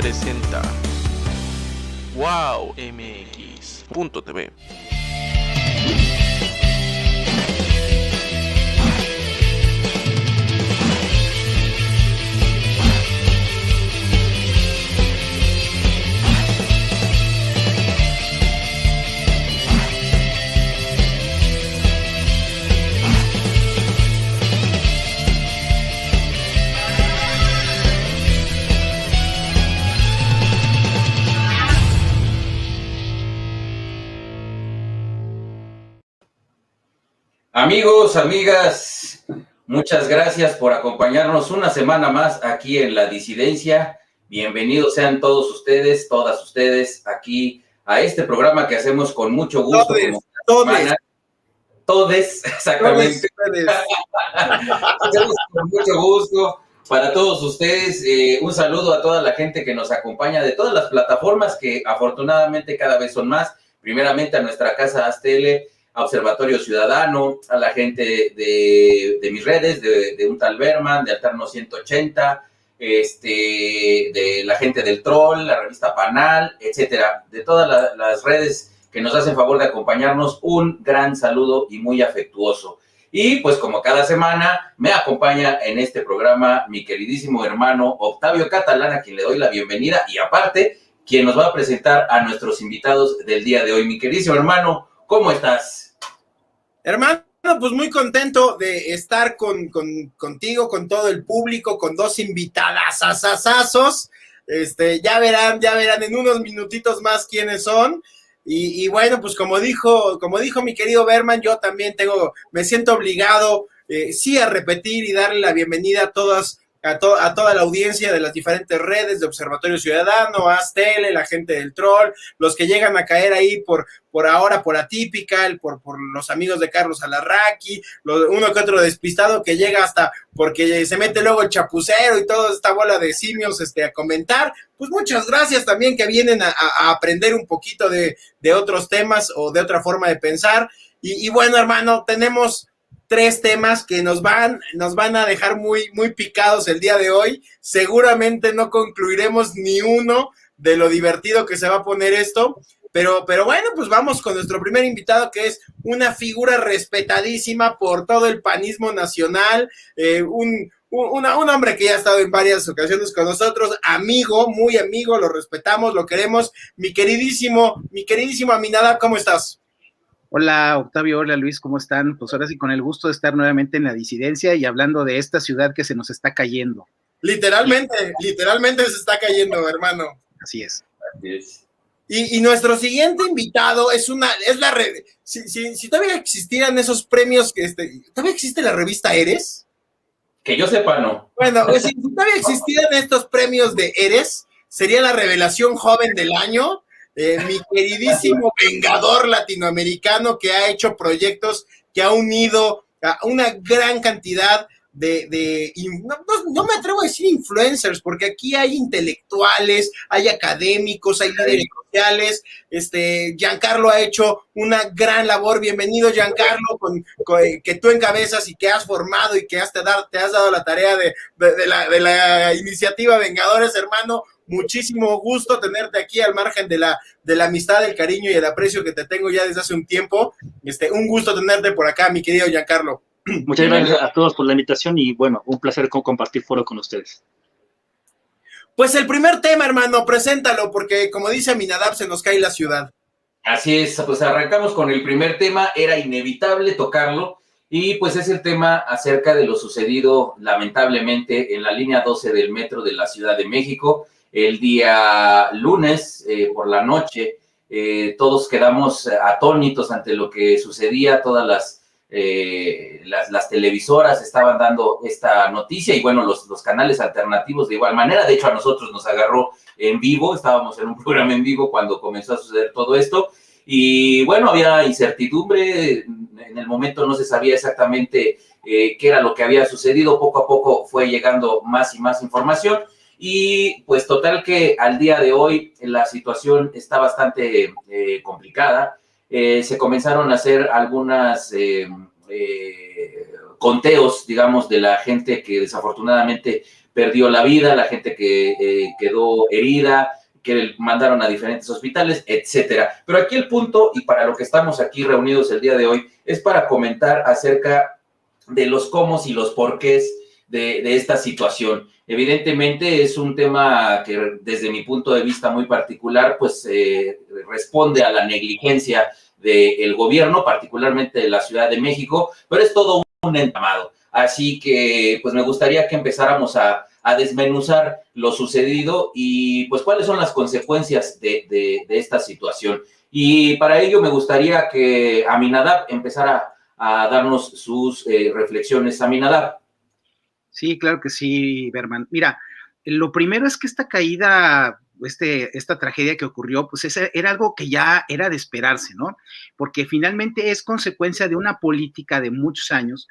presenta wowmx.tv. Amigos, amigas, muchas gracias por acompañarnos una semana más aquí en La Disidencia. Bienvenidos sean todos ustedes, todas ustedes, aquí a este programa que hacemos con mucho gusto. Todes, exactamente. Todes. Con mucho gusto. Para todos ustedes, un saludo a toda la gente que nos acompaña de todas las plataformas que afortunadamente cada vez son más. Primeramente a nuestra casa Aztele, a Observatorio Ciudadano, a la gente de mis redes, de un tal Berman, de Alterno 180, de la gente del Troll, la revista Panal, etcétera. De todas las redes que nos hacen favor de acompañarnos, un gran saludo y muy afectuoso. Y pues como cada semana me acompaña en este programa mi queridísimo hermano Octavio Catalán, a quien le doy la bienvenida, y aparte, quien nos va a presentar a nuestros invitados del día de hoy. Mi queridísimo hermano, ¿cómo estás? Hermano, pues muy contento de estar contigo, con todo el público, con dos invitadasasazos. Ya verán en unos minutitos más quiénes son. Y bueno, pues como dijo mi querido Berman, yo también me siento obligado, sí, a repetir y darle la bienvenida a toda la audiencia de las diferentes redes de Observatorio Ciudadano, Aztele, la gente del Troll, los que llegan a caer ahí por Atypical, por los amigos de Carlos Alarraqui, uno que otro despistado que llega hasta porque se mete luego el chapucero y toda esta bola de simios a comentar. Pues muchas gracias también que vienen a aprender un poquito de otros temas o de otra forma de pensar. Y bueno, hermano, tenemos 3 temas que nos van a dejar muy, muy picados el día de hoy. Seguramente no concluiremos ni uno de lo divertido que se va a poner esto, pero bueno, pues vamos con nuestro primer invitado, que es una figura respetadísima por todo el panismo nacional, un hombre que ya ha estado en varias ocasiones con nosotros, amigo, muy amigo, lo respetamos, lo queremos, mi queridísimo Aminadab, ¿cómo estás? Hola Octavio, hola Luis, ¿cómo están? Pues ahora sí, con el gusto de estar nuevamente en La Disidencia y hablando de esta ciudad que se nos está cayendo. Literalmente se está cayendo, hermano. Así es. Y nuestro siguiente invitado si todavía existieran esos premios, ¿todavía existe la revista Eres? Que yo sepa, no. Bueno, si todavía existieran estos premios de Eres, sería la revelación joven del año. Mi queridísimo vengador latinoamericano que ha hecho proyectos que ha unido a una gran cantidad no me atrevo a decir influencers, porque aquí hay intelectuales, hay académicos, hay líderes sociales. Giancarlo ha hecho una gran labor. Bienvenido, Giancarlo, que tú encabezas y que has formado y que te has dado la tarea de la iniciativa Vengadores, hermano. Muchísimo gusto tenerte aquí, al margen de la amistad, el cariño y el aprecio que te tengo ya desde hace un tiempo. Un gusto tenerte por acá, mi querido Giancarlo. Muchas gracias a todos por la invitación y bueno, un placer compartir foro con ustedes. Pues el primer tema, hermano, preséntalo, porque como dice Aminadab, se nos cae la ciudad. Así es, pues arrancamos con el primer tema, era inevitable tocarlo, y pues es el tema acerca de lo sucedido lamentablemente en la línea 12 del metro de la Ciudad de México. El día lunes por la noche, todos quedamos atónitos ante lo que sucedía. Todas las televisoras estaban dando esta noticia y bueno, los canales alternativos de igual manera. De hecho, a nosotros nos agarró en vivo, estábamos en un programa en vivo cuando comenzó a suceder todo esto y bueno, había incertidumbre. En el momento no se sabía exactamente qué era lo que había sucedido. Poco a poco fue llegando más y más información. Y pues total que al día de hoy la situación está bastante complicada. Se comenzaron a hacer algunas conteos, digamos, de la gente que desafortunadamente perdió la vida, la gente que quedó herida, que mandaron a diferentes hospitales, etcétera. Pero aquí el punto, y para lo que estamos aquí reunidos el día de hoy, es para comentar acerca de los cómo y los porqués de esta situación. Evidentemente es un tema que desde mi punto de vista muy particular, pues responde a la negligencia del gobierno, particularmente de la Ciudad de México, pero es todo un entramado. Así que pues me gustaría que empezáramos a desmenuzar lo sucedido y pues cuáles son las consecuencias de esta situación. Y para ello me gustaría que Aminadab empezara a darnos sus reflexiones. Aminadab. Sí, claro que sí, Berman. Mira, lo primero es que esta caída, esta tragedia que ocurrió, pues era algo que ya era de esperarse, ¿no? Porque finalmente es consecuencia de una política de muchos años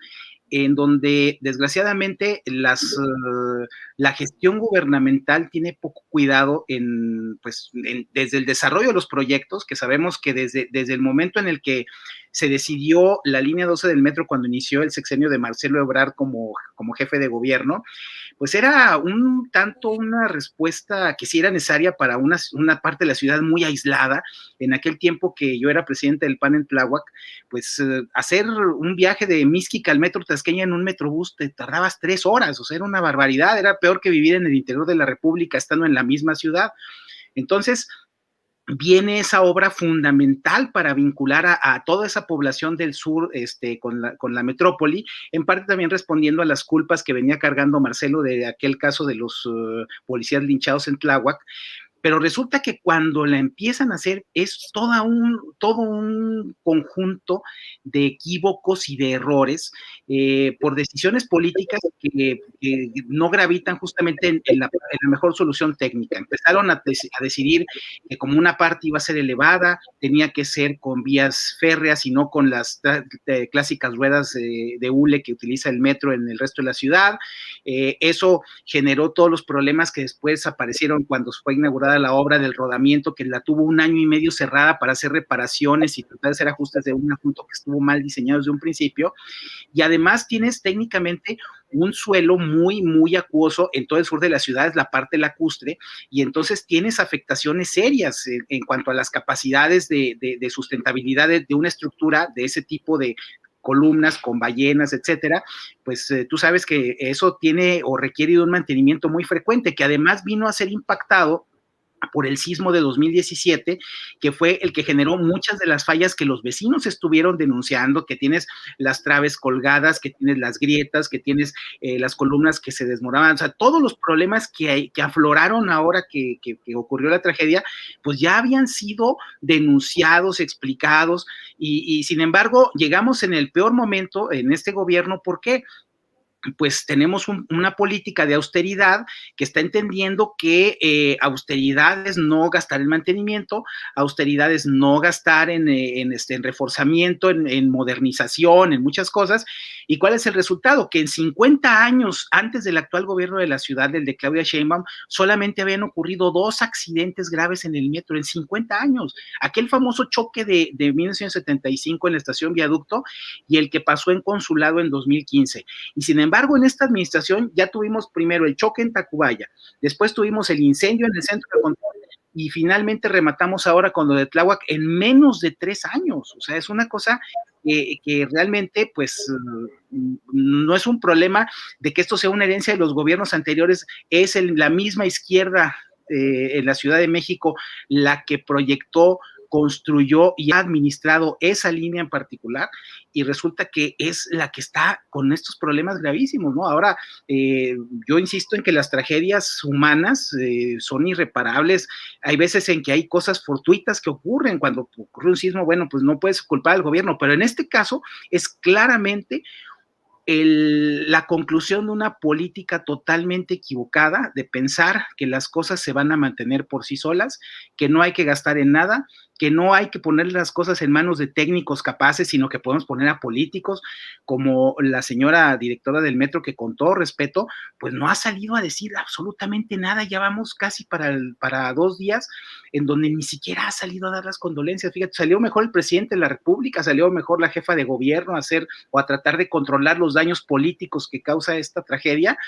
en donde desgraciadamente la gestión gubernamental tiene poco cuidado desde el desarrollo de los proyectos, que sabemos que desde el momento en el que se decidió la línea 12 del metro cuando inició el sexenio de Marcelo Ebrard como jefe de gobierno, pues era un tanto una respuesta que sí era necesaria para una parte de la ciudad muy aislada. En aquel tiempo que yo era presidente del PAN en Tláhuac, pues hacer un viaje de Mixquic al metro Tasqueña en un metrobús te tardabas 3 horas, o sea, era una barbaridad, era peor que vivir en el interior de la República estando en la misma ciudad. Entonces, viene esa obra fundamental para vincular a toda esa población del sur con la metrópoli, en parte también respondiendo a las culpas que venía cargando Marcelo de aquel caso de los policías linchados en Tláhuac. Pero resulta que cuando la empiezan a hacer es todo un conjunto de equívocos y de errores por decisiones políticas que no gravitan justamente en la mejor solución técnica. Empezaron a decidir que como una parte iba a ser elevada, tenía que ser con vías férreas y no con las clásicas ruedas de hule que utiliza el metro en el resto de la ciudad. Eso generó todos los problemas que después aparecieron cuando fue inaugurada la obra del rodamiento, que la tuvo 1 año y medio cerrada para hacer reparaciones y tratar de hacer ajustes de un asunto que estuvo mal diseñado desde un principio. Y además tienes técnicamente un suelo muy, muy acuoso en todo el sur de la ciudad, es la parte lacustre, y entonces tienes afectaciones serias en cuanto a las capacidades de sustentabilidad de una estructura de ese tipo de columnas con ballenas, etcétera, pues tú sabes que eso tiene o requiere de un mantenimiento muy frecuente, que además vino a ser impactado por el sismo de 2017, que fue el que generó muchas de las fallas que los vecinos estuvieron denunciando, que tienes las traves colgadas, que tienes las grietas, que tienes las columnas que se desmoronaban, o sea, todos los problemas que afloraron ahora que ocurrió la tragedia, pues ya habían sido denunciados, explicados, y sin embargo, llegamos en el peor momento en este gobierno. ¿Por qué? Pues tenemos una política de austeridad que está entendiendo que austeridad es no gastar en mantenimiento, austeridad es no gastar en reforzamiento, en modernización, en muchas cosas. ¿Y cuál es el resultado? Que en 50 años antes del actual gobierno de la ciudad, del de Claudia Sheinbaum, solamente habían ocurrido 2 accidentes graves en el metro en 50 años. Aquel famoso choque de 1975 en la estación Viaducto y el que pasó en Consulado en 2015. Y sin embargo, en esta administración ya tuvimos primero el choque en Tacubaya, después tuvimos el incendio en el centro de control y finalmente rematamos ahora con lo de Tláhuac en menos de 3 años. O sea, es una cosa que realmente pues no es un problema de que esto sea una herencia de los gobiernos anteriores, es la misma izquierda en la Ciudad de México la que proyectó, construyó y ha administrado esa línea en particular, y resulta que es la que está con estos problemas gravísimos, ¿no? Ahora, yo insisto en que las tragedias humanas son irreparables. Hay veces en que hay cosas fortuitas que ocurren. Cuando ocurre un sismo, bueno, pues no puedes culpar al gobierno, pero en este caso es claramente la conclusión de una política totalmente equivocada de pensar que las cosas se van a mantener por sí solas, que no hay que gastar en nada, que no hay que poner las cosas en manos de técnicos capaces, sino que podemos poner a políticos, como la señora directora del metro, que con todo respeto, pues no ha salido a decir absolutamente nada. Ya vamos casi para 2 días en donde ni siquiera ha salido a dar las condolencias. Fíjate, salió mejor el presidente de la República, salió mejor la jefa de gobierno a tratar de controlar los daños políticos que causa esta tragedia,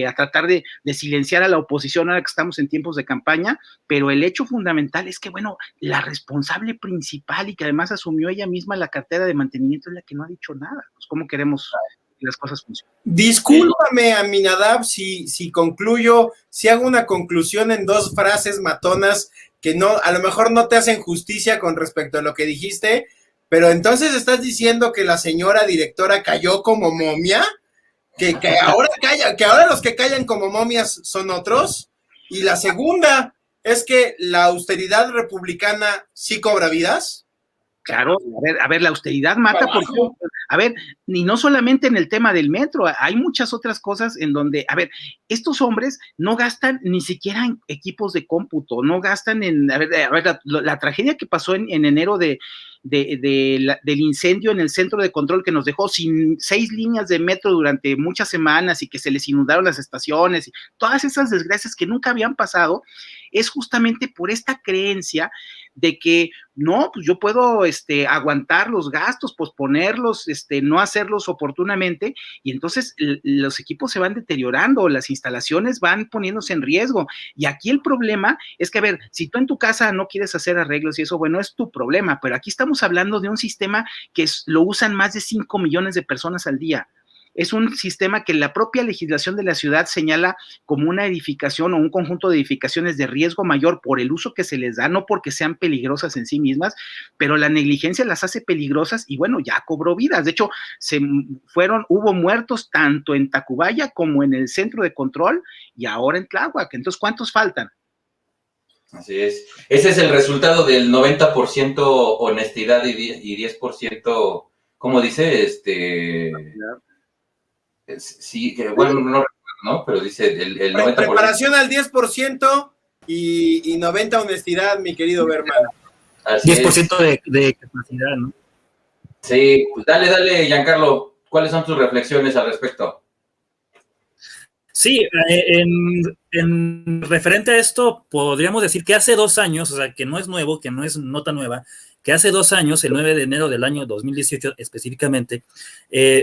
a tratar de silenciar a la oposición ahora que estamos en tiempos de campaña, pero el hecho fundamental es que, bueno, la responsable principal y que además asumió ella misma la cartera de mantenimiento es la que no ha dicho nada. Pues, ¿cómo queremos que las cosas funcionen? Discúlpame, Aminadab, si concluyo, si hago una conclusión en 2 frases matonas que no, a lo mejor no te hacen justicia con respecto a lo que dijiste, pero entonces estás diciendo que la señora directora cayó como momia, que ahora los que callan como momias son otros. Y la segunda es que la austeridad republicana sí cobra vidas. Claro, a ver, la austeridad mata porque, a ver, y no solamente en el tema del metro, hay muchas otras cosas en donde, a ver, estos hombres no gastan ni siquiera en equipos de cómputo, no gastan en, a ver, la tragedia que pasó en enero del incendio en el centro de control, que nos dejó sin 6 líneas de metro durante muchas semanas y que se les inundaron las estaciones y todas esas desgracias que nunca habían pasado, es justamente por esta creencia de que no, pues yo puedo aguantar los gastos, posponerlos, no hacerlos oportunamente, y entonces los equipos se van deteriorando, las instalaciones van poniéndose en riesgo. Y aquí el problema es que, a ver, si tú en tu casa no quieres hacer arreglos y eso, bueno, es tu problema, pero aquí estamos hablando de un sistema que lo usan más de 5 millones de personas al día. Es un sistema que la propia legislación de la ciudad señala como una edificación o un conjunto de edificaciones de riesgo mayor por el uso que se les da, no porque sean peligrosas en sí mismas, pero la negligencia las hace peligrosas y, bueno, ya cobró vidas. De hecho, hubo muertos tanto en Tacubaya como en el centro de control y ahora en Tláhuac. Entonces, ¿cuántos faltan? Así es. Ese es el resultado del 90% honestidad y 10%, ¿cómo dice? Sí, que bueno, no recuerdo, ¿no? Pero dice el 90%. Preparación al 10% y 90% honestidad, mi querido Berman. 10% de capacidad, ¿no? Sí, pues dale, Giancarlo. ¿Cuáles son tus reflexiones al respecto? Sí, en referente a esto, podríamos decir que hace 2 años, o sea, que no es nuevo, que no es nota nueva, que hace 2 años, el 9 de enero del año 2018 específicamente,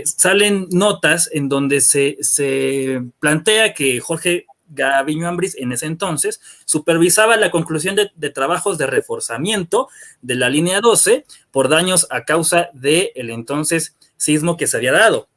salen notas en donde se plantea que Jorge Gaviño Ambriz, en ese entonces, supervisaba la conclusión de trabajos de reforzamiento de la línea 12 por daños a causa del entonces sismo que se había dado.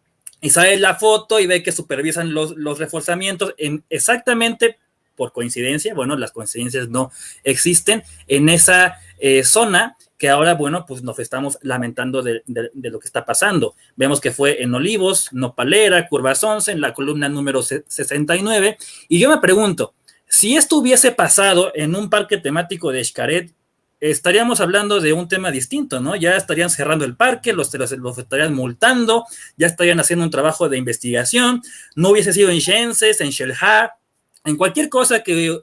Y sale la foto y ve que supervisan los reforzamientos exactamente por coincidencia, bueno, las coincidencias no existen, en esa zona que ahora, bueno, pues nos estamos lamentando de lo que está pasando. Vemos que fue en Olivos, Nopalera, Curvas 11, en la columna número 69, y yo me pregunto, si esto hubiese pasado en un parque temático de Xcaret, estaríamos hablando de un tema distinto, ¿no? Ya estarían cerrando el parque, los estarían multando, ya estarían haciendo un trabajo de investigación, no hubiese sido en Xenses, en Xel-Há, en cualquier cosa que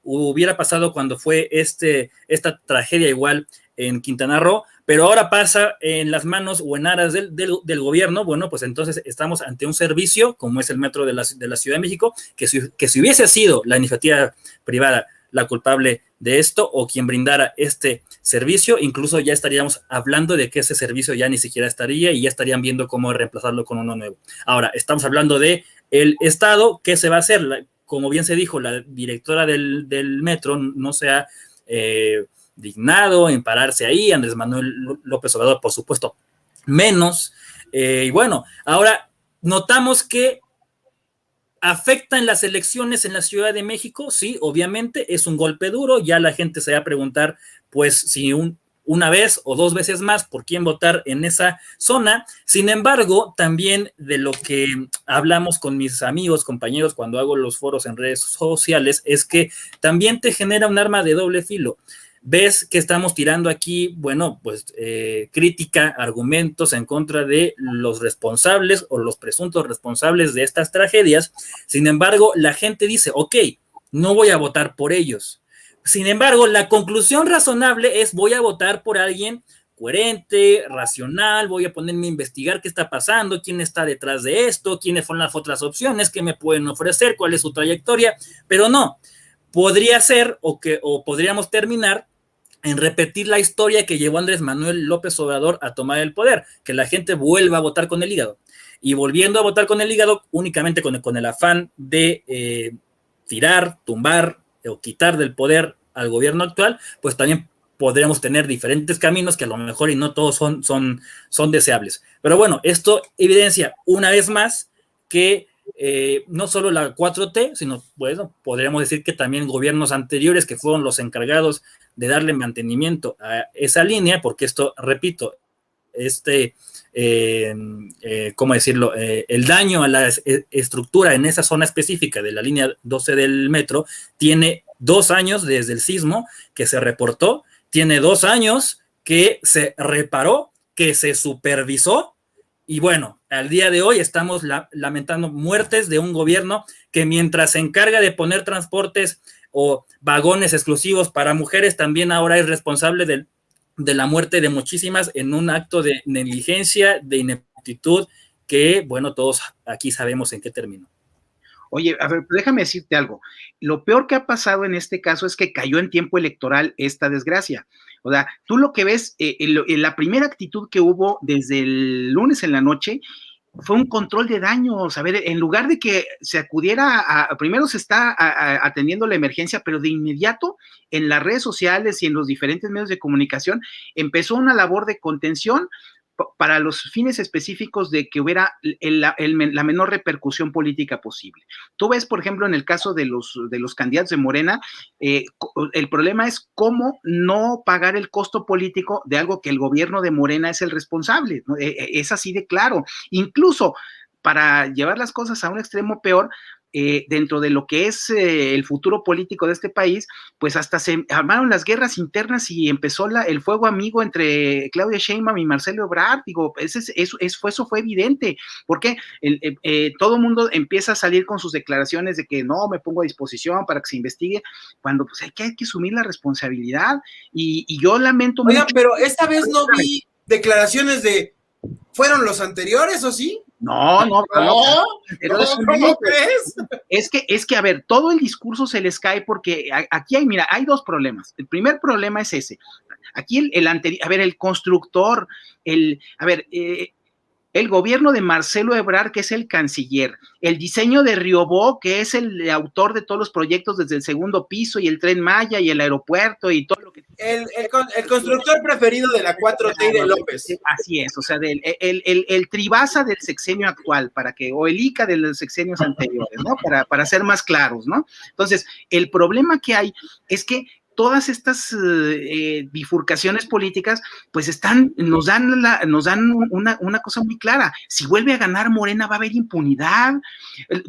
hubiera pasado cuando fue esta tragedia igual en Quintana Roo, pero ahora pasa en las manos o en aras del gobierno. Bueno, pues entonces estamos ante un servicio como es el metro de la Ciudad de México, que si hubiese sido la iniciativa privada la culpable de esto o quien brindara este servicio, incluso ya estaríamos hablando de que ese servicio ya ni siquiera estaría y ya estarían viendo cómo reemplazarlo con uno nuevo. Ahora, estamos hablando de el Estado. ¿Qué se va a hacer? Como bien se dijo, la directora del metro no se ha dignado en pararse ahí, Andrés Manuel López Obrador, por supuesto, menos. Y bueno, ahora notamos que ¿afectan las elecciones en la Ciudad de México? Sí, obviamente, es un golpe duro. Ya la gente se va a preguntar, pues, si una vez o 2 veces más por quién votar en esa zona. Sin embargo, también de lo que hablamos con mis amigos, compañeros, cuando hago los foros en redes sociales, es que también te genera un arma de doble filo. Ves que estamos tirando aquí, bueno, pues crítica, argumentos en contra de los responsables o los presuntos responsables de estas tragedias. Sin embargo, la gente dice, ok, no voy a votar por ellos, Sin embargo, la conclusión razonable es voy a votar por alguien coherente, racional, voy a ponerme a investigar qué está pasando, quién está detrás de esto, quiénes son las otras opciones, qué me pueden ofrecer, cuál es su trayectoria, pero no, podría ser o podríamos terminar en repetir la historia que llevó Andrés Manuel López Obrador a tomar el poder, que la gente vuelva a votar con el hígado. Y volviendo a votar con el hígado, únicamente con el afán de tirar, tumbar o quitar del poder al gobierno actual, pues también podríamos tener diferentes caminos que a lo mejor y no todos son deseables. Pero bueno, esto evidencia una vez más que no solo la 4T, sino bueno, podríamos decir que también gobiernos anteriores que fueron los encargados de darle mantenimiento a esa línea, porque esto, repito, ¿cómo decirlo? El daño a la estructura en esa zona específica de la línea 12 del metro tiene 2 años desde el sismo que se reportó, tiene 2 años que se reparó, que se supervisó, y bueno, al día de hoy estamos lamentando muertes de un gobierno que mientras se encarga de poner transportes o vagones exclusivos para mujeres, también ahora es responsable de la muerte de muchísimas en un acto de negligencia, de ineptitud, que, bueno, todos aquí sabemos en qué terminó. Oye, a ver, déjame decirte algo. Lo peor que ha pasado en este caso es que cayó en tiempo electoral esta desgracia. O sea, tú lo que ves, la primera actitud que hubo desde el lunes en la noche fue un control de daños. A ver, en lugar de que se acudiera primero se está atendiendo la emergencia, pero de inmediato en las redes sociales y en los diferentes medios de comunicación empezó una labor de contención para los fines específicos de que hubiera la menor repercusión política posible. Tú ves, por ejemplo, en el caso de los candidatos de Morena, el problema es cómo no pagar el costo político de algo que el gobierno de Morena es el responsable, ¿no? Es así de claro. Incluso para llevar las cosas a un extremo peor, dentro de lo que es el futuro político de este país, pues hasta se armaron las guerras internas y empezó el fuego amigo entre Claudia Sheinbaum y Marcelo Ebrard. Digo, eso fue evidente, porque todo el mundo empieza a salir con sus declaraciones de que no, me pongo a disposición para que se investigue, cuando pues hay que asumir la responsabilidad, y yo lamento mucho. Oigan, pero esta vez no vi declaraciones de, ¿fueron los anteriores o sí? No. ¿Cómo crees? Es que, a ver, todo el discurso se les cae porque aquí hay 2 problemas. El primer problema es ese. Aquí el constructor, el gobierno de Marcelo Ebrard, que es el canciller, el diseño de Riobó, que es el autor de todos los proyectos desde el segundo piso, y el Tren Maya, y el aeropuerto, y todo lo que... El constructor preferido de la 4T y de López. Así es, o sea, el Tribaza del sexenio actual, o el ICA de los sexenios anteriores, ¿no? Para ser más claros, ¿no? Entonces, el problema que hay es que todas estas bifurcaciones políticas, pues nos dan una cosa muy clara. Si vuelve a ganar Morena, va a haber impunidad.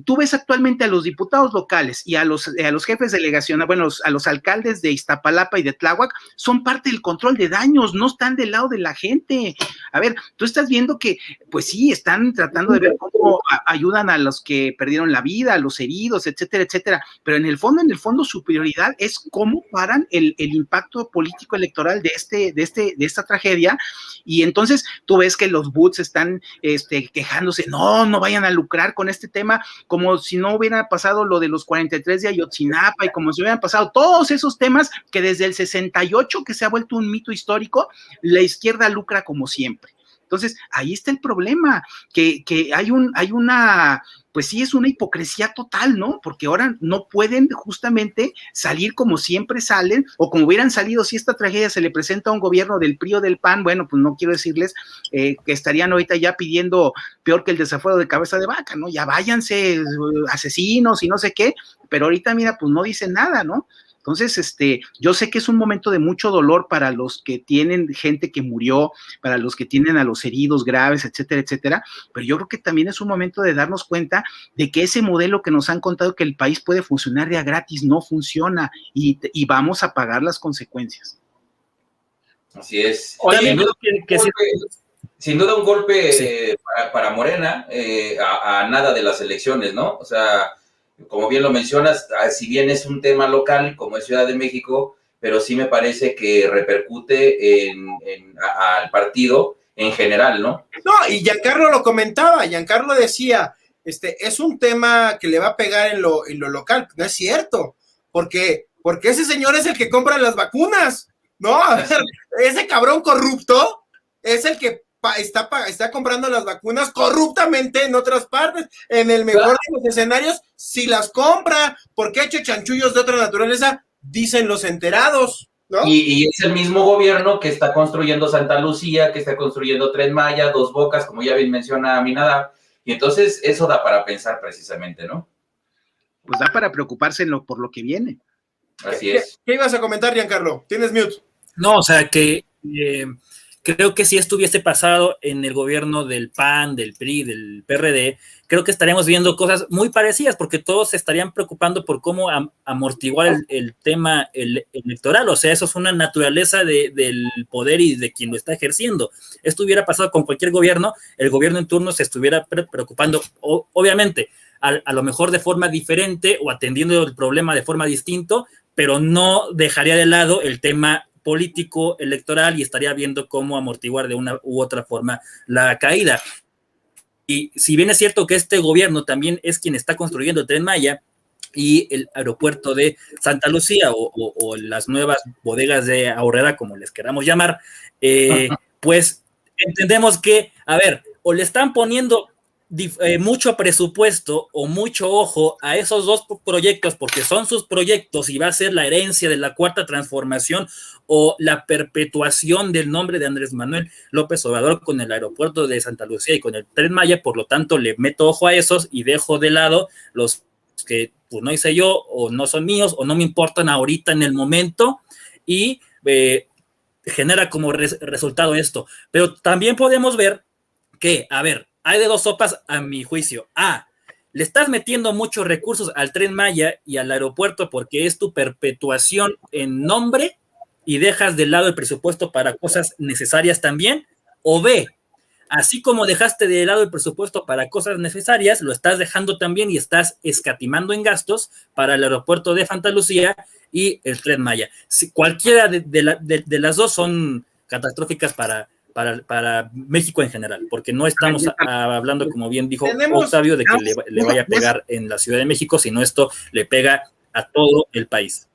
Tú ves actualmente a los diputados locales y a los jefes de delegación, bueno, a los alcaldes de Iztapalapa y de Tláhuac, son parte del control de daños, no están del lado de la gente. A ver, tú estás viendo que, pues sí, están tratando de ver cómo ayudan a los que perdieron la vida, a los heridos, etcétera, etcétera, pero en el fondo su prioridad es cómo paran el impacto político electoral de esta tragedia. Y entonces tú ves que los boots están quejándose, no vayan a lucrar con este tema, como si no hubiera pasado lo de los 43 de Ayotzinapa, y como si hubieran pasado todos esos temas que desde el 68, que se ha vuelto un mito histórico, la izquierda lucra como siempre. Entonces, ahí está el problema, que hay una, pues sí, es una hipocresía total, ¿no? Porque ahora no pueden justamente salir como siempre salen, o como hubieran salido si esta tragedia se le presenta a un gobierno del PRI o del PAN. Bueno, pues no quiero decirles que estarían ahorita ya pidiendo peor que el desafuero de cabeza de vaca, ¿no? Ya váyanse asesinos y no sé qué, pero ahorita, mira, pues no dicen nada, ¿no? Entonces, yo sé que es un momento de mucho dolor para los que tienen gente que murió, para los que tienen a los heridos graves, etcétera, etcétera, pero yo creo que también es un momento de darnos cuenta de que ese modelo que nos han contado que el país puede funcionar de a gratis no funciona, y vamos a pagar las consecuencias. Así es. Oye, sin duda un golpe sí. para Morena, a nada de las elecciones, ¿no? O sea, Como bien lo mencionas, si bien es un tema local, como es Ciudad de México, pero sí me parece que repercute al partido en general, ¿no? No, y Giancarlo lo comentaba, Giancarlo decía, es un tema que le va a pegar en lo local. No es cierto, porque ese señor es el que compra las vacunas, ¿no? A ver, ese cabrón corrupto es el que está comprando las vacunas corruptamente en otras partes. En el mejor de los escenarios, si las compra, porque ha hecho chanchullos de otra naturaleza, dicen los enterados, ¿no? Y es el mismo gobierno que está construyendo Santa Lucía, que está construyendo Tren Maya, Dos Bocas, como ya bien menciona Aminadab, y entonces eso da para pensar precisamente, ¿no? Pues da para preocuparse por lo que viene. Así es. ¿Qué ibas a comentar, Giancarlo? Tienes mute. No, o sea, que creo que si esto hubiese pasado en el gobierno del PAN, del PRI, del PRD, creo que estaríamos viendo cosas muy parecidas, porque todos se estarían preocupando por cómo amortiguar el tema electoral. O sea, eso es una naturaleza del poder y de quien lo está ejerciendo. Esto hubiera pasado con cualquier gobierno, el gobierno en turno se estuviera preocupando, obviamente, a lo mejor de forma diferente o atendiendo el problema de forma distinta, pero no dejaría de lado el tema político electoral y estaría viendo cómo amortiguar de una u otra forma la caída. Y si bien es cierto que este gobierno también es quien está construyendo el Tren Maya y el aeropuerto de Santa Lucía o las nuevas bodegas de Aurrera, como les queramos llamar, pues entendemos que, a ver, o le están poniendo mucho presupuesto o mucho ojo a esos dos proyectos porque son sus proyectos y va a ser la herencia de la cuarta transformación o la perpetuación del nombre de Andrés Manuel López Obrador con el aeropuerto de Santa Lucía y con el Tren Maya. Por lo tanto le meto ojo a esos y dejo de lado los que pues no hice yo o no son míos o no me importan ahorita en el momento y genera como resultado esto. Pero también podemos ver que, a ver, hay de dos sopas a mi juicio. Le estás metiendo muchos recursos al Tren Maya y al aeropuerto porque es tu perpetuación en nombre y dejas de lado el presupuesto para cosas necesarias también. O B, así como dejaste de lado el presupuesto para cosas necesarias, lo estás dejando también y estás escatimando en gastos para el aeropuerto de Santa Lucía y el Tren Maya. Cualquiera de las dos son catastróficas para México en general, porque no estamos hablando, como bien dijo Octavio, de que le vaya a pegar en la Ciudad de México, sino esto le pega a todo el país.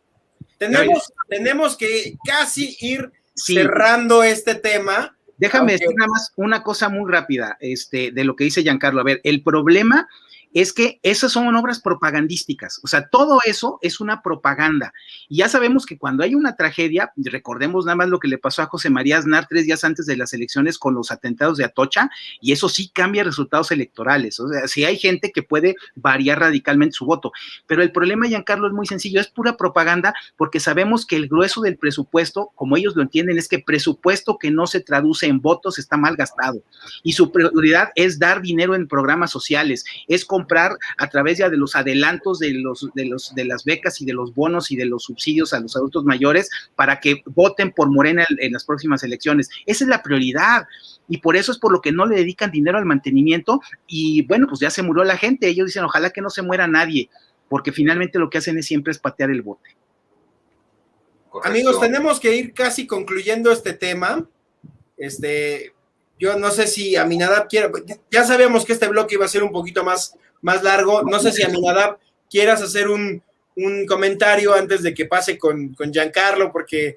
Tenemos que casi ir cerrando este tema. Déjame decir nada más una cosa muy rápida de lo que dice Giancarlo. A ver, el problema es que esas son obras propagandísticas, o sea, todo eso es una propaganda, y ya sabemos que cuando hay una tragedia, recordemos nada más lo que le pasó a José María Aznar 3 días antes de las elecciones con los atentados de Atocha, y eso sí cambia resultados electorales, o sea, sí hay gente que puede variar radicalmente su voto, pero el problema, Giancarlo, es muy sencillo, es pura propaganda, porque sabemos que el grueso del presupuesto, como ellos lo entienden, es que presupuesto que no se traduce en votos está mal gastado, y su prioridad es dar dinero en programas sociales, es comprar a través ya de los adelantos de las becas y de los bonos y de los subsidios a los adultos mayores para que voten por Morena en las próximas elecciones. Esa es la prioridad y por eso es por lo que no le dedican dinero al mantenimiento y bueno, pues ya se murió la gente. Ellos dicen, ojalá que no se muera nadie, porque finalmente lo que hacen es siempre es patear el bote. Correcto. Amigos, tenemos que ir casi concluyendo este tema. Yo no sé si Aminadab quiere, ya sabíamos que este bloque iba a ser un poquito más largo, no sé si Aminadab quieras hacer un comentario antes de que pase con Giancarlo, porque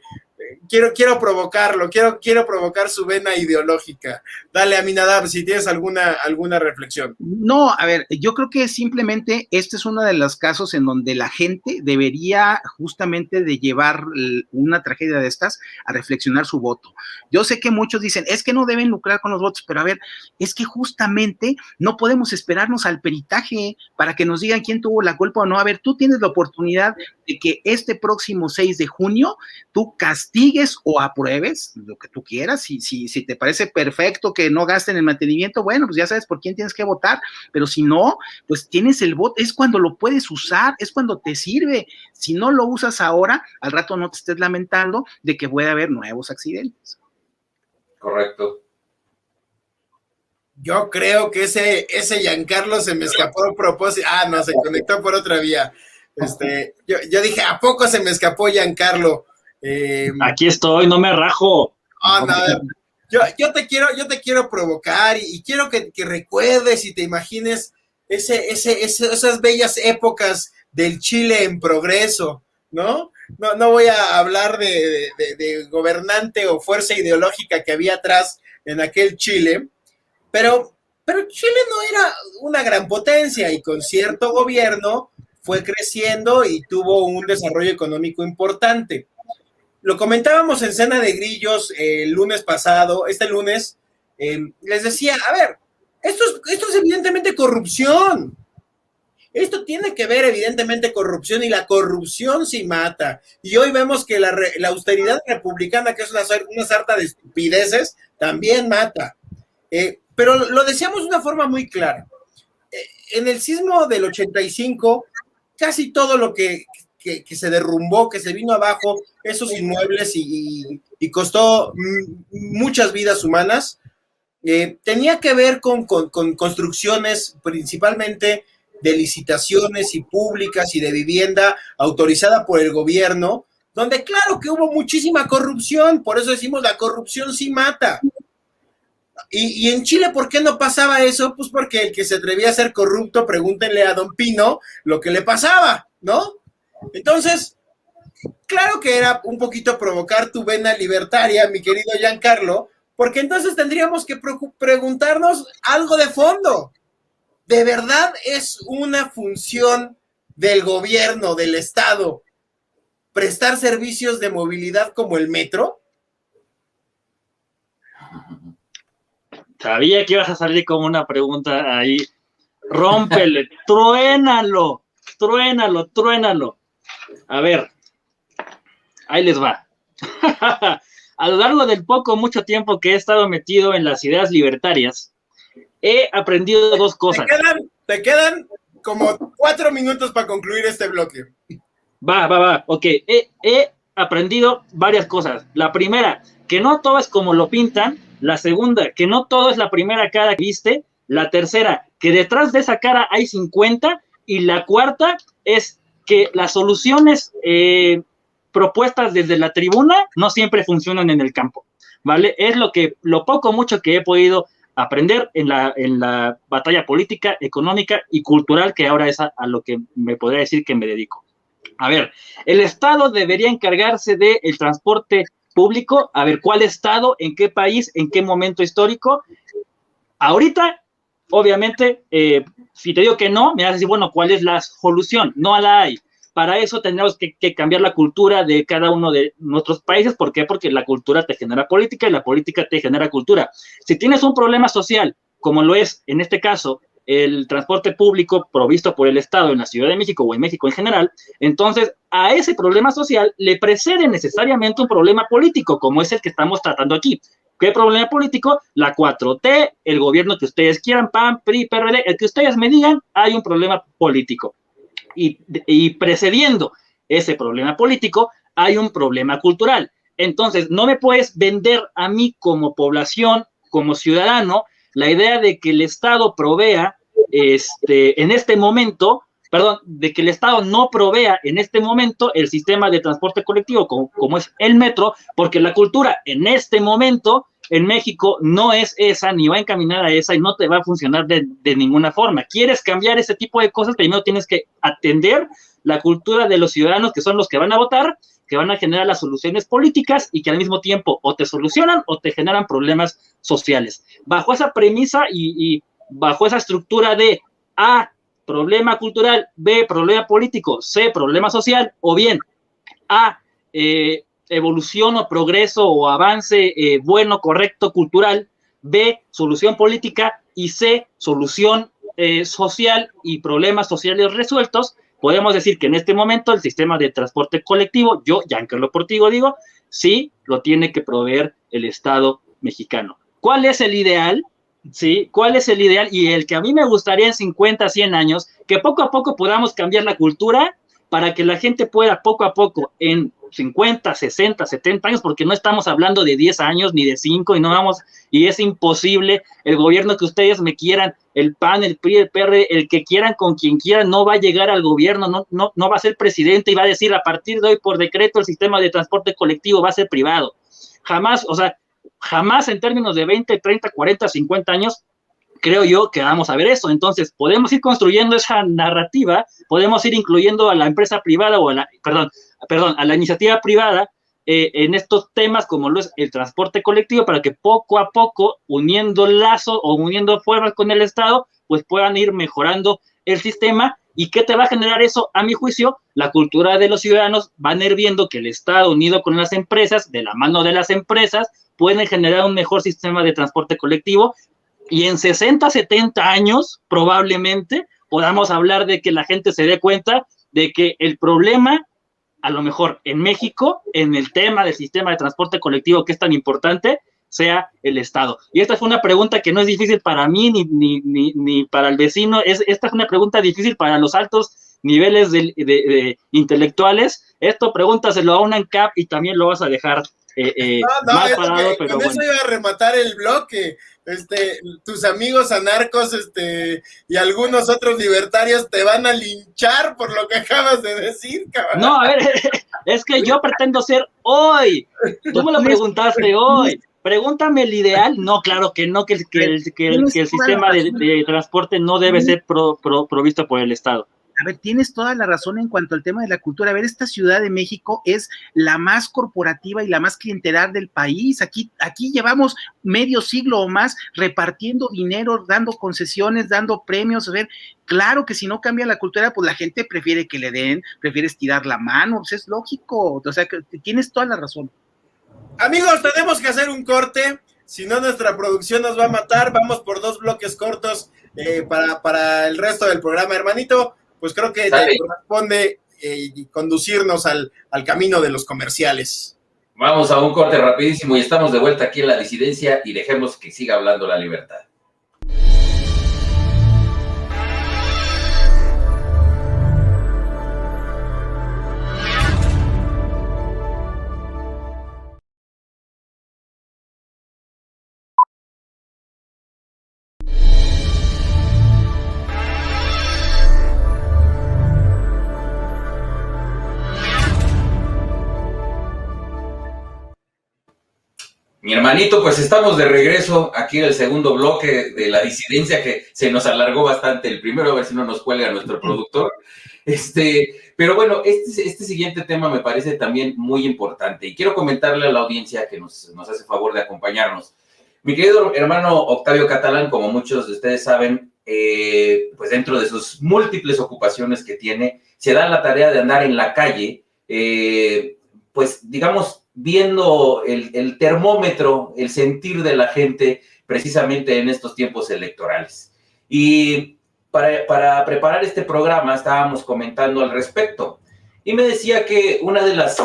quiero provocarlo, quiero provocar su vena ideológica. Dale, Aminadab, si tienes alguna reflexión. No, a ver, yo creo que simplemente este es uno de los casos en donde la gente debería justamente de llevar una tragedia de estas a reflexionar su voto. Yo sé que muchos dicen, es que no deben lucrar con los votos, pero a ver, es que justamente no podemos esperarnos al peritaje para que nos digan quién tuvo la culpa o no. A ver, tú tienes la oportunidad de que este próximo 6 de junio tú castigues o apruebes lo que tú quieras, si te parece perfecto que no gasten el mantenimiento, bueno, pues ya sabes por quién tienes que votar, pero si no, pues tienes el voto, es cuando lo puedes usar, es cuando te sirve, si no lo usas ahora, al rato no te estés lamentando de que puede haber nuevos accidentes. Correcto. Yo creo que ese Giancarlo se me escapó a propósito. Ah, no, se conectó por otra vía. Yo dije, ¿a poco se me escapó Giancarlo? Aquí estoy, no me rajo. Oh, no, yo te quiero provocar y quiero que recuerdes y te imagines esas bellas épocas del Chile en progreso, ¿no? No voy a hablar de gobernante o fuerza ideológica que había atrás en aquel Chile, pero Chile no era una gran potencia y con cierto gobierno fue creciendo y tuvo un desarrollo económico importante. Lo comentábamos en Cena de Grillos el lunes pasado, este lunes, les decía, a ver, esto es evidentemente corrupción. Esto tiene que ver evidentemente corrupción y la corrupción sí mata. Y hoy vemos que la austeridad republicana, que es una sarta de estupideces, también mata. Pero lo decíamos de una forma muy clara. En el sismo del 85, casi todo lo que se derrumbó, que se vino abajo, esos inmuebles y costó muchas vidas humanas, tenía que ver con construcciones principalmente de licitaciones y públicas y de vivienda autorizada por el gobierno, donde claro que hubo muchísima corrupción, por eso decimos la corrupción sí mata. Y en Chile, ¿por qué no pasaba eso? Pues porque el que se atrevía a ser corrupto, pregúntenle a Don Pino lo que le pasaba, ¿no? Entonces, claro que era un poquito provocar tu vena libertaria, mi querido Giancarlo, porque entonces tendríamos que preguntarnos algo de fondo. ¿De verdad es una función del gobierno, del Estado, prestar servicios de movilidad como el metro? Sabía que ibas a salir con una pregunta ahí. Rómpele, truénalo. A ver, ahí les va. A lo largo del mucho tiempo que he estado metido en las ideas libertarias, he aprendido dos cosas. Te quedan como 4 minutos para concluir este bloque. Va, ok. He aprendido varias cosas. La primera, que no todo es como lo pintan. La segunda, que no todo es la primera cara que viste. La tercera, que detrás de esa cara hay 50. Y la cuarta es que las soluciones propuestas desde la tribuna no siempre funcionan en el campo, ¿vale? Es lo poco mucho que he podido aprender en la batalla política, económica y cultural, que ahora es a lo que me podría decir que me dedico. A ver, el Estado debería encargarse del transporte público. A ver, ¿cuál Estado? ¿En qué país? ¿En qué momento histórico? Ahorita, obviamente, si te digo que no, me vas a decir, bueno, ¿cuál es la solución? No la hay. Para eso tendríamos que cambiar la cultura de cada uno de nuestros países. ¿Por qué? Porque la cultura te genera política y la política te genera cultura. Si tienes un problema social, como lo es en este caso el transporte público provisto por el Estado en la Ciudad de México o en México en general, entonces a ese problema social le precede necesariamente un problema político, como es el que estamos tratando aquí. ¿Qué problema político? La 4T, el gobierno que ustedes quieran, PAN, PRI, PRD, el que ustedes me digan, hay un problema político. Y precediendo ese problema político, hay un problema cultural. Entonces, no me puedes vender a mí como población, como ciudadano, la idea de que el Estado provea en este momento, de que el Estado no provea en este momento el sistema de transporte colectivo como es el metro, porque la cultura en este momento en México no es esa, ni va encaminada a esa y no te va a funcionar de ninguna forma. ¿Quieres cambiar ese tipo de cosas? Primero tienes que atender la cultura de los ciudadanos, que son los que van a votar, que van a generar las soluciones políticas y que al mismo tiempo o te solucionan o te generan problemas sociales. Bajo esa premisa y bajo esa estructura de A, problema cultural, B, problema político, C, problema social, o bien A, evolución o progreso o avance bueno, correcto, cultural, B, solución política, y C, solución social y problemas sociales resueltos, podemos decir que en este momento el sistema de transporte colectivo, yo, Giancarlo Portigo, digo, sí lo tiene que proveer el Estado mexicano. ¿Cuál es el ideal? ¿Sí? ¿Cuál es el ideal? Y el que a mí me gustaría en 50, 100 años, que poco a poco podamos cambiar la cultura para que la gente pueda poco a poco, en 50, 60, 70 años, porque no estamos hablando de 10 años ni de 5 y es imposible. El gobierno que ustedes me quieran, el PAN, el PRI, el PR, el que quieran, con quien quieran, no va a llegar al gobierno, no va a ser presidente y va a decir a partir de hoy por decreto el sistema de transporte colectivo va a ser privado. Jamás, o sea, jamás en términos de 20, 30, 40, 50 años creo yo que vamos a ver eso. Entonces, podemos ir construyendo esa narrativa, podemos ir incluyendo a la empresa privada o a la iniciativa privada en estos temas como lo es el transporte colectivo, para que poco a poco, uniendo lazos o uniendo fuerzas con el Estado, pues puedan ir mejorando el sistema. ¿Y qué te va a generar eso? A mi juicio, la cultura de los ciudadanos van a ir viendo que el Estado, unido con las empresas, de la mano de las empresas, pueden generar un mejor sistema de transporte colectivo. Y en 60, 70 años, probablemente, podamos hablar de que la gente se dé cuenta de que el problema, a lo mejor en México, en el tema del sistema de transporte colectivo que es tan importante, sea el Estado. Y esta fue una pregunta que no es difícil para mí ni para el vecino, esta es una pregunta difícil para los altos niveles de intelectuales. Esto pregúntaselo a una ANCAP y también lo vas a dejar mal parado, pero con bueno. eso iba a rematar el bloque. Tus amigos anarcos y algunos otros libertarios te van a linchar por lo que acabas de decir, cabrón. No, a ver, es que yo pretendo ser hoy. Tú me lo preguntaste hoy. Pregúntame el ideal. No, claro que no, que el sistema de transporte no debe ser provisto por el Estado. A ver, tienes toda la razón en cuanto al tema de la cultura. A ver, esta Ciudad de México es la más corporativa y la más clientelar del país. Aquí llevamos medio siglo o más repartiendo dinero, dando concesiones, dando premios. A ver, claro que si no cambia la cultura, pues la gente prefiere que le den, prefiere estirar la mano. Pues es lógico. O sea, que tienes toda la razón. Amigos, tenemos que hacer un corte. Si no, nuestra producción nos va a matar. Vamos por 2 bloques cortos para el resto del programa, hermanito. Pues creo que te corresponde conducirnos al camino de los comerciales. Vamos a un corte rapidísimo y estamos de vuelta aquí en La Disidencia y dejemos que siga hablando la libertad. Mi hermanito, pues estamos de regreso aquí en el segundo bloque de La Disidencia, que se nos alargó bastante el primero, a ver si no nos cuelga nuestro productor. Pero bueno, este siguiente tema me parece también muy importante y quiero comentarle a la audiencia que nos hace favor de acompañarnos. Mi querido hermano Octavio Catalán, como muchos de ustedes saben, pues dentro de sus múltiples ocupaciones que tiene, se da la tarea de andar en la calle, pues digamos, viendo el termómetro, el sentir de la gente precisamente en estos tiempos electorales. Y para preparar este programa estábamos comentando al respecto. Y me decía que una de las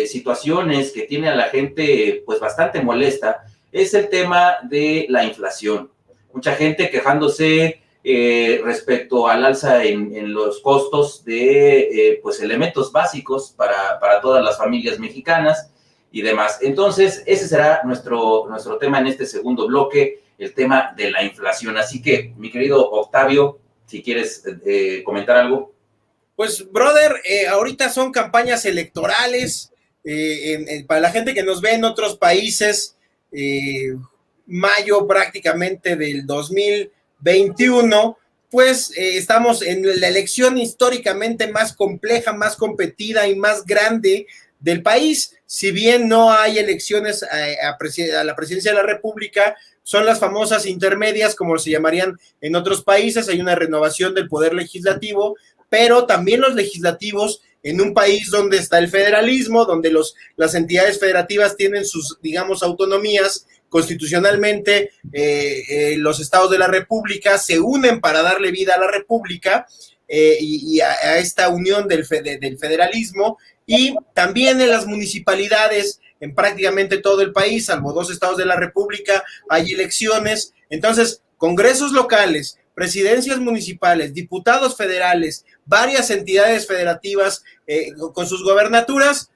situaciones que tiene a la gente pues bastante molesta es el tema de la inflación. Mucha gente quejándose respecto al alza en los costos de pues elementos básicos para todas las familias mexicanas y demás. Entonces, ese será nuestro tema en este segundo bloque, el tema de la inflación. Así que, mi querido Octavio, si quieres comentar algo. Pues, brother, ahorita son campañas electorales, para la gente que nos ve en otros países, mayo prácticamente del 2021, pues estamos en la elección históricamente más compleja, más competida y más grande del país. Si bien no hay elecciones a la presidencia de la República, son las famosas intermedias, como se llamarían en otros países. Hay una renovación del poder legislativo, pero también los legislativos en un país donde está el federalismo, donde las entidades federativas tienen sus, digamos, autonomías constitucionalmente, los estados de la República se unen para darle vida a la República y a esta unión del federalismo. Y también en las municipalidades, en prácticamente todo el país, salvo 2 estados de la República, hay elecciones. Entonces, congresos locales, presidencias municipales, diputados federales, varias entidades federativas con sus gobernaturas,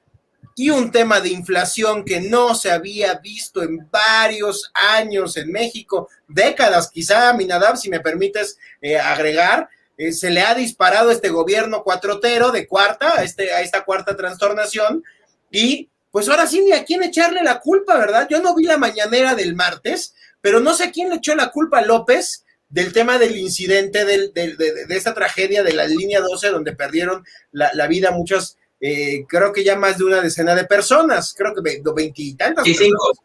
y un tema de inflación que no se había visto en varios años en México, décadas quizá, Aminadab, si me permites agregar, se le ha disparado este gobierno cuatrotero de cuarta, a esta cuarta trastornación, y pues ahora sí ni a quién echarle la culpa, ¿verdad? Yo no vi la mañanera del martes, pero no sé a quién le echó la culpa a López del tema del incidente, de esta tragedia de la línea 12, donde perdieron la vida muchas, creo que ya más de una decena de personas, creo que 20 y tantas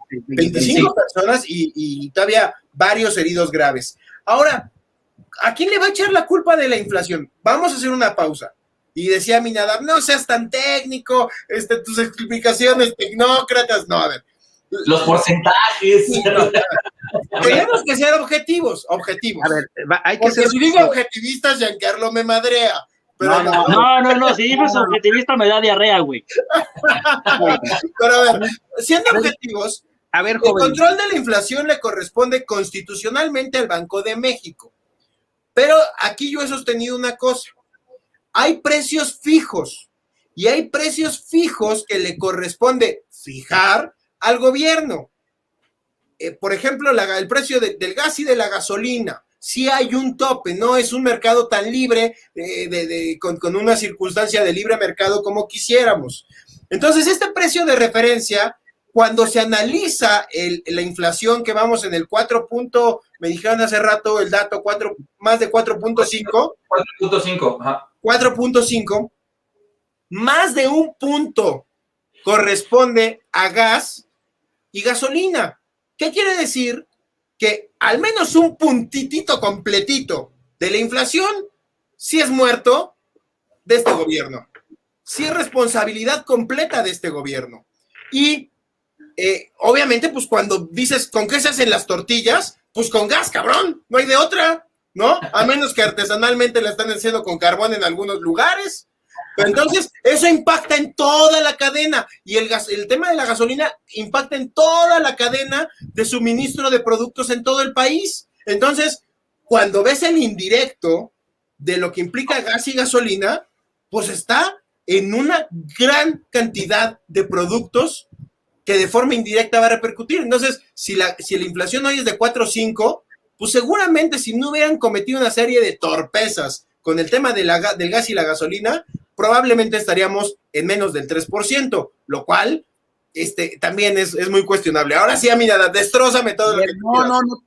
25 personas y todavía varios heridos graves. Ahora, ¿a quién le va a echar la culpa de la inflación? Vamos a hacer una pausa. Y decía Aminadab, no seas tan técnico, tus explicaciones tecnócratas, no, a ver. Los porcentajes. Tenemos que ser objetivos. A ver, hay que porque ser... si digo objetivistas, Giancarlo me madrea. Pero no, si dices objetivista me da diarrea, güey. Pero a ver, siendo objetivos, a ver, el joven, control de la inflación le corresponde constitucionalmente al Banco de México. Pero aquí yo he sostenido una cosa. Hay precios fijos y hay precios fijos que le corresponde fijar al gobierno. Por ejemplo, el precio del gas y de la gasolina. Sí hay un tope, no es un mercado tan libre con una circunstancia de libre mercado como quisiéramos. Entonces, este precio de referencia, cuando se analiza la inflación que vamos en el 4. Me dijeron hace rato el dato, más de 4.5. 4.5, ajá. 4.5, más de un punto corresponde a gas y gasolina. ¿Qué quiere decir? Que al menos un puntitito completito de la inflación sí es muerto de este gobierno, sí es responsabilidad completa de este gobierno. Y obviamente, pues cuando dices, ¿con qué se hacen las tortillas? Pues con gas, cabrón, no hay de otra, ¿no? A menos que artesanalmente la están haciendo con carbón en algunos lugares. Pero entonces, eso impacta en toda la cadena, y el tema de la gasolina impacta en toda la cadena de suministro de productos en todo el país. Entonces, cuando ves el indirecto de lo que implica gas y gasolina, pues está en una gran cantidad de productos que de forma indirecta va a repercutir. Entonces, si la inflación hoy es de 4 o 5, pues seguramente si no hubieran cometido una serie de torpezas con el tema del gas y la gasolina, probablemente estaríamos en menos del 3%, lo cual también es muy cuestionable. Ahora sí, mira, destrózame todo lo que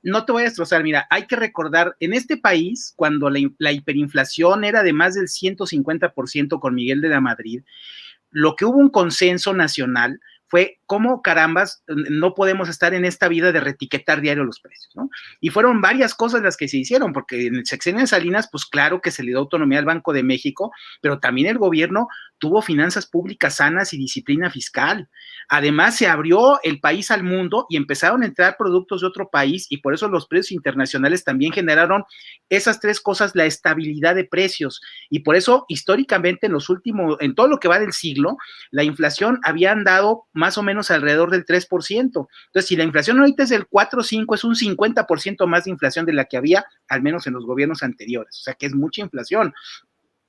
no te voy a destrozar. Mira, hay que recordar, en este país, cuando la hiperinflación era de más del 150% con Miguel de la Madrid, lo que hubo un consenso nacional fue cómo carambas no podemos estar en esta vida de reetiquetar diario los precios, ¿no? Y fueron varias cosas las que se hicieron, porque en el sexenio de Salinas, pues claro que se le dio autonomía al Banco de México, pero también el gobierno tuvo finanzas públicas sanas y disciplina fiscal. Además, se abrió el país al mundo y empezaron a entrar productos de otro país, y por eso los precios internacionales también generaron esas tres cosas, la estabilidad de precios, y por eso históricamente en todo lo que va del siglo, la inflación había andado más o menos alrededor del 3%. Entonces, si la inflación ahorita es del 4 o 5, es un 50% más de inflación de la que había, al menos en los gobiernos anteriores. O sea, que es mucha inflación.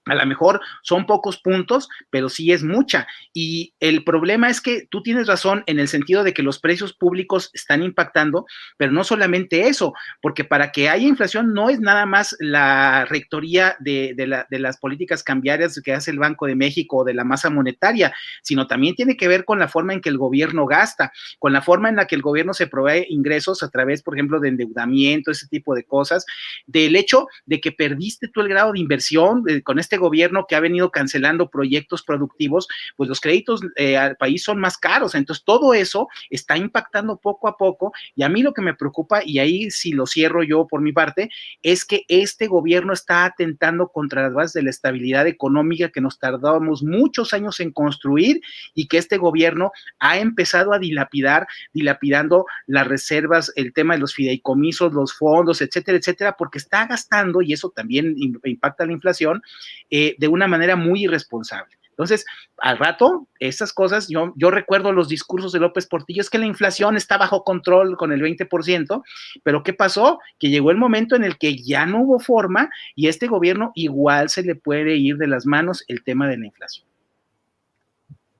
A lo mejor son pocos puntos, pero sí es mucha. Y el problema es que tú tienes razón en el sentido de que los precios públicos están impactando, pero no solamente eso, porque para que haya inflación no es nada más la rectoría de las políticas cambiarias que hace el Banco de México o de la masa monetaria, sino también tiene que ver con la forma en que el gobierno gasta, con la forma en la que el gobierno se provee ingresos a través, por ejemplo, de endeudamiento, ese tipo de cosas, del hecho de que perdiste tú el grado de inversión con este gobierno que ha venido cancelando proyectos productivos, pues los créditos al país son más caros. Entonces todo eso está impactando poco a poco, y a mí lo que me preocupa, y ahí sí lo cierro yo por mi parte, es que este gobierno está atentando contra las bases de la estabilidad económica que nos tardábamos muchos años en construir, y que este gobierno ha empezado a dilapidando las reservas, el tema de los fideicomisos, los fondos, etcétera, etcétera, porque está gastando, y eso también impacta la inflación, de una manera muy irresponsable. Entonces, al rato, estas cosas, yo recuerdo los discursos de López Portillo, es que la inflación está bajo control con el 20%, pero ¿qué pasó? Que llegó el momento en el que ya no hubo forma, y este gobierno igual se le puede ir de las manos el tema de la inflación.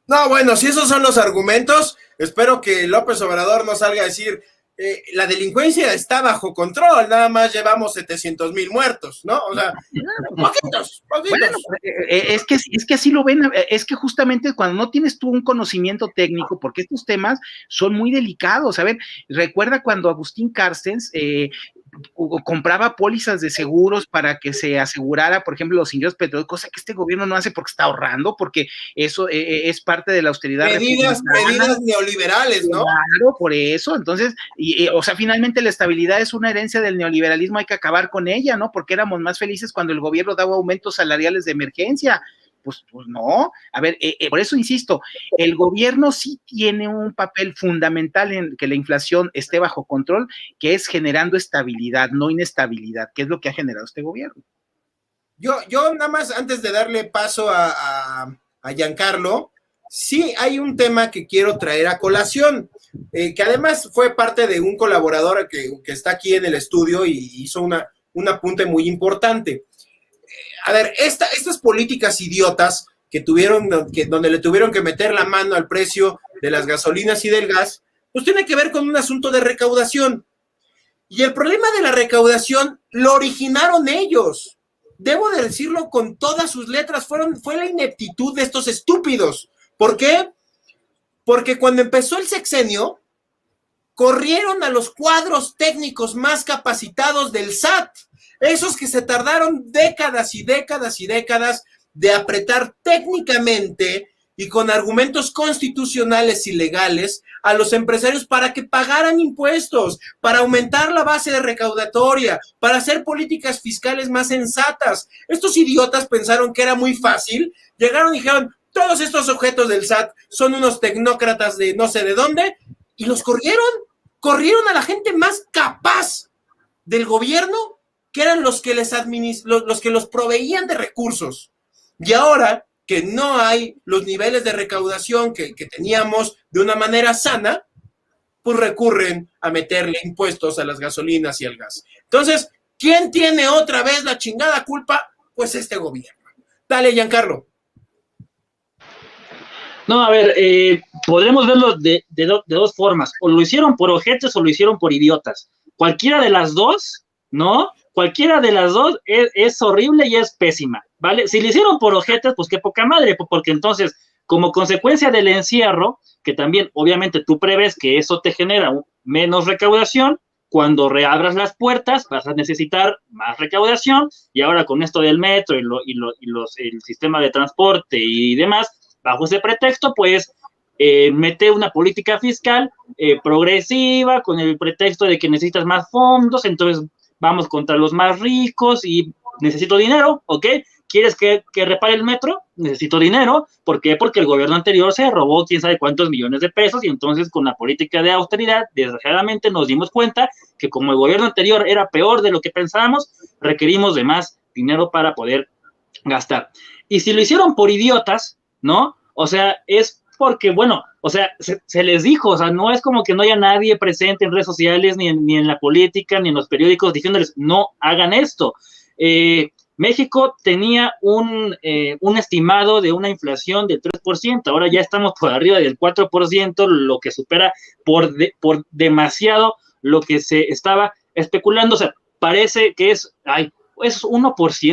No, bueno, si esos son los argumentos, espero que López Obrador no salga a decir, la delincuencia está bajo control, nada más llevamos 700,000 muertos, ¿no? O sea, poquitos. Bueno, es que así lo ven, es que justamente cuando no tienes tú un conocimiento técnico, porque estos temas son muy delicados, a ver, recuerda cuando Agustín Carstens compraba pólizas de seguros para que se asegurara, por ejemplo, los ingresos petroleros, cosa que este gobierno no hace porque está ahorrando, porque eso es parte de la austeridad. Medidas neoliberales, ¿no? Claro, por eso, entonces, o sea, finalmente la estabilidad es una herencia del neoliberalismo, hay que acabar con ella, ¿no? Porque éramos más felices cuando el gobierno daba aumentos salariales de emergencia. Pues no, a ver, por eso insisto, el gobierno sí tiene un papel fundamental en que la inflación esté bajo control, que es generando estabilidad, no inestabilidad, que es lo que ha generado este gobierno. Yo nada más, antes de darle paso a Giancarlo, sí hay un tema que quiero traer a colación, que además fue parte de un colaborador que está aquí en el estudio y hizo un apunte muy importante. A ver, estas políticas idiotas que tuvieron, donde le tuvieron que meter la mano al precio de las gasolinas y del gas, pues tiene que ver con un asunto de recaudación. Y el problema de la recaudación lo originaron ellos. Debo de decirlo con todas sus letras, fue la ineptitud de estos estúpidos. ¿Por qué? Porque cuando empezó el sexenio, corrieron a los cuadros técnicos más capacitados del SAT. Esos que se tardaron décadas y décadas y décadas de apretar técnicamente y con argumentos constitucionales y legales a los empresarios para que pagaran impuestos, para aumentar la base recaudatoria, para hacer políticas fiscales más sensatas. Estos idiotas pensaron que era muy fácil, llegaron y dijeron, todos estos objetos del SAT son unos tecnócratas de no sé de dónde, y los corrieron a la gente más capaz del gobierno, que eran los que los proveían de recursos. Y ahora que no hay los niveles de recaudación que teníamos de una manera sana, pues recurren a meterle impuestos a las gasolinas y al gas. Entonces, ¿quién tiene otra vez la chingada culpa? Pues este gobierno. Dale, Giancarlo. No, a ver, podremos verlo de dos formas. O lo hicieron por ojetes o lo hicieron por idiotas. Cualquiera de las dos, ¿no? Cualquiera de las dos es horrible y es pésima, ¿vale? Si lo hicieron por ojetes, pues qué poca madre, porque entonces, como consecuencia del encierro, que también obviamente tú prevés que eso te genera menos recaudación, cuando reabras las puertas vas a necesitar más recaudación, y ahora con esto del metro el sistema de transporte y demás, bajo ese pretexto, pues, mete una política fiscal progresiva con el pretexto de que necesitas más fondos, entonces vamos contra los más ricos y necesito dinero, ¿ok? ¿Quieres que repare el metro? Necesito dinero. ¿Por qué? Porque el gobierno anterior se robó quién sabe cuántos millones de pesos y entonces con la política de austeridad, desgraciadamente nos dimos cuenta que como el gobierno anterior era peor de lo que pensábamos, requerimos de más dinero para poder gastar. Y si lo hicieron por idiotas, ¿no? O sea, es porque, bueno, o sea, se les dijo, o sea, no es como que no haya nadie presente en redes sociales, ni en la política, ni en los periódicos, diciéndoles, no hagan esto. México tenía un estimado de una inflación del 3%, ahora ya estamos por arriba del 4%, lo que supera por demasiado lo que se estaba especulando. O sea, parece que es 1%,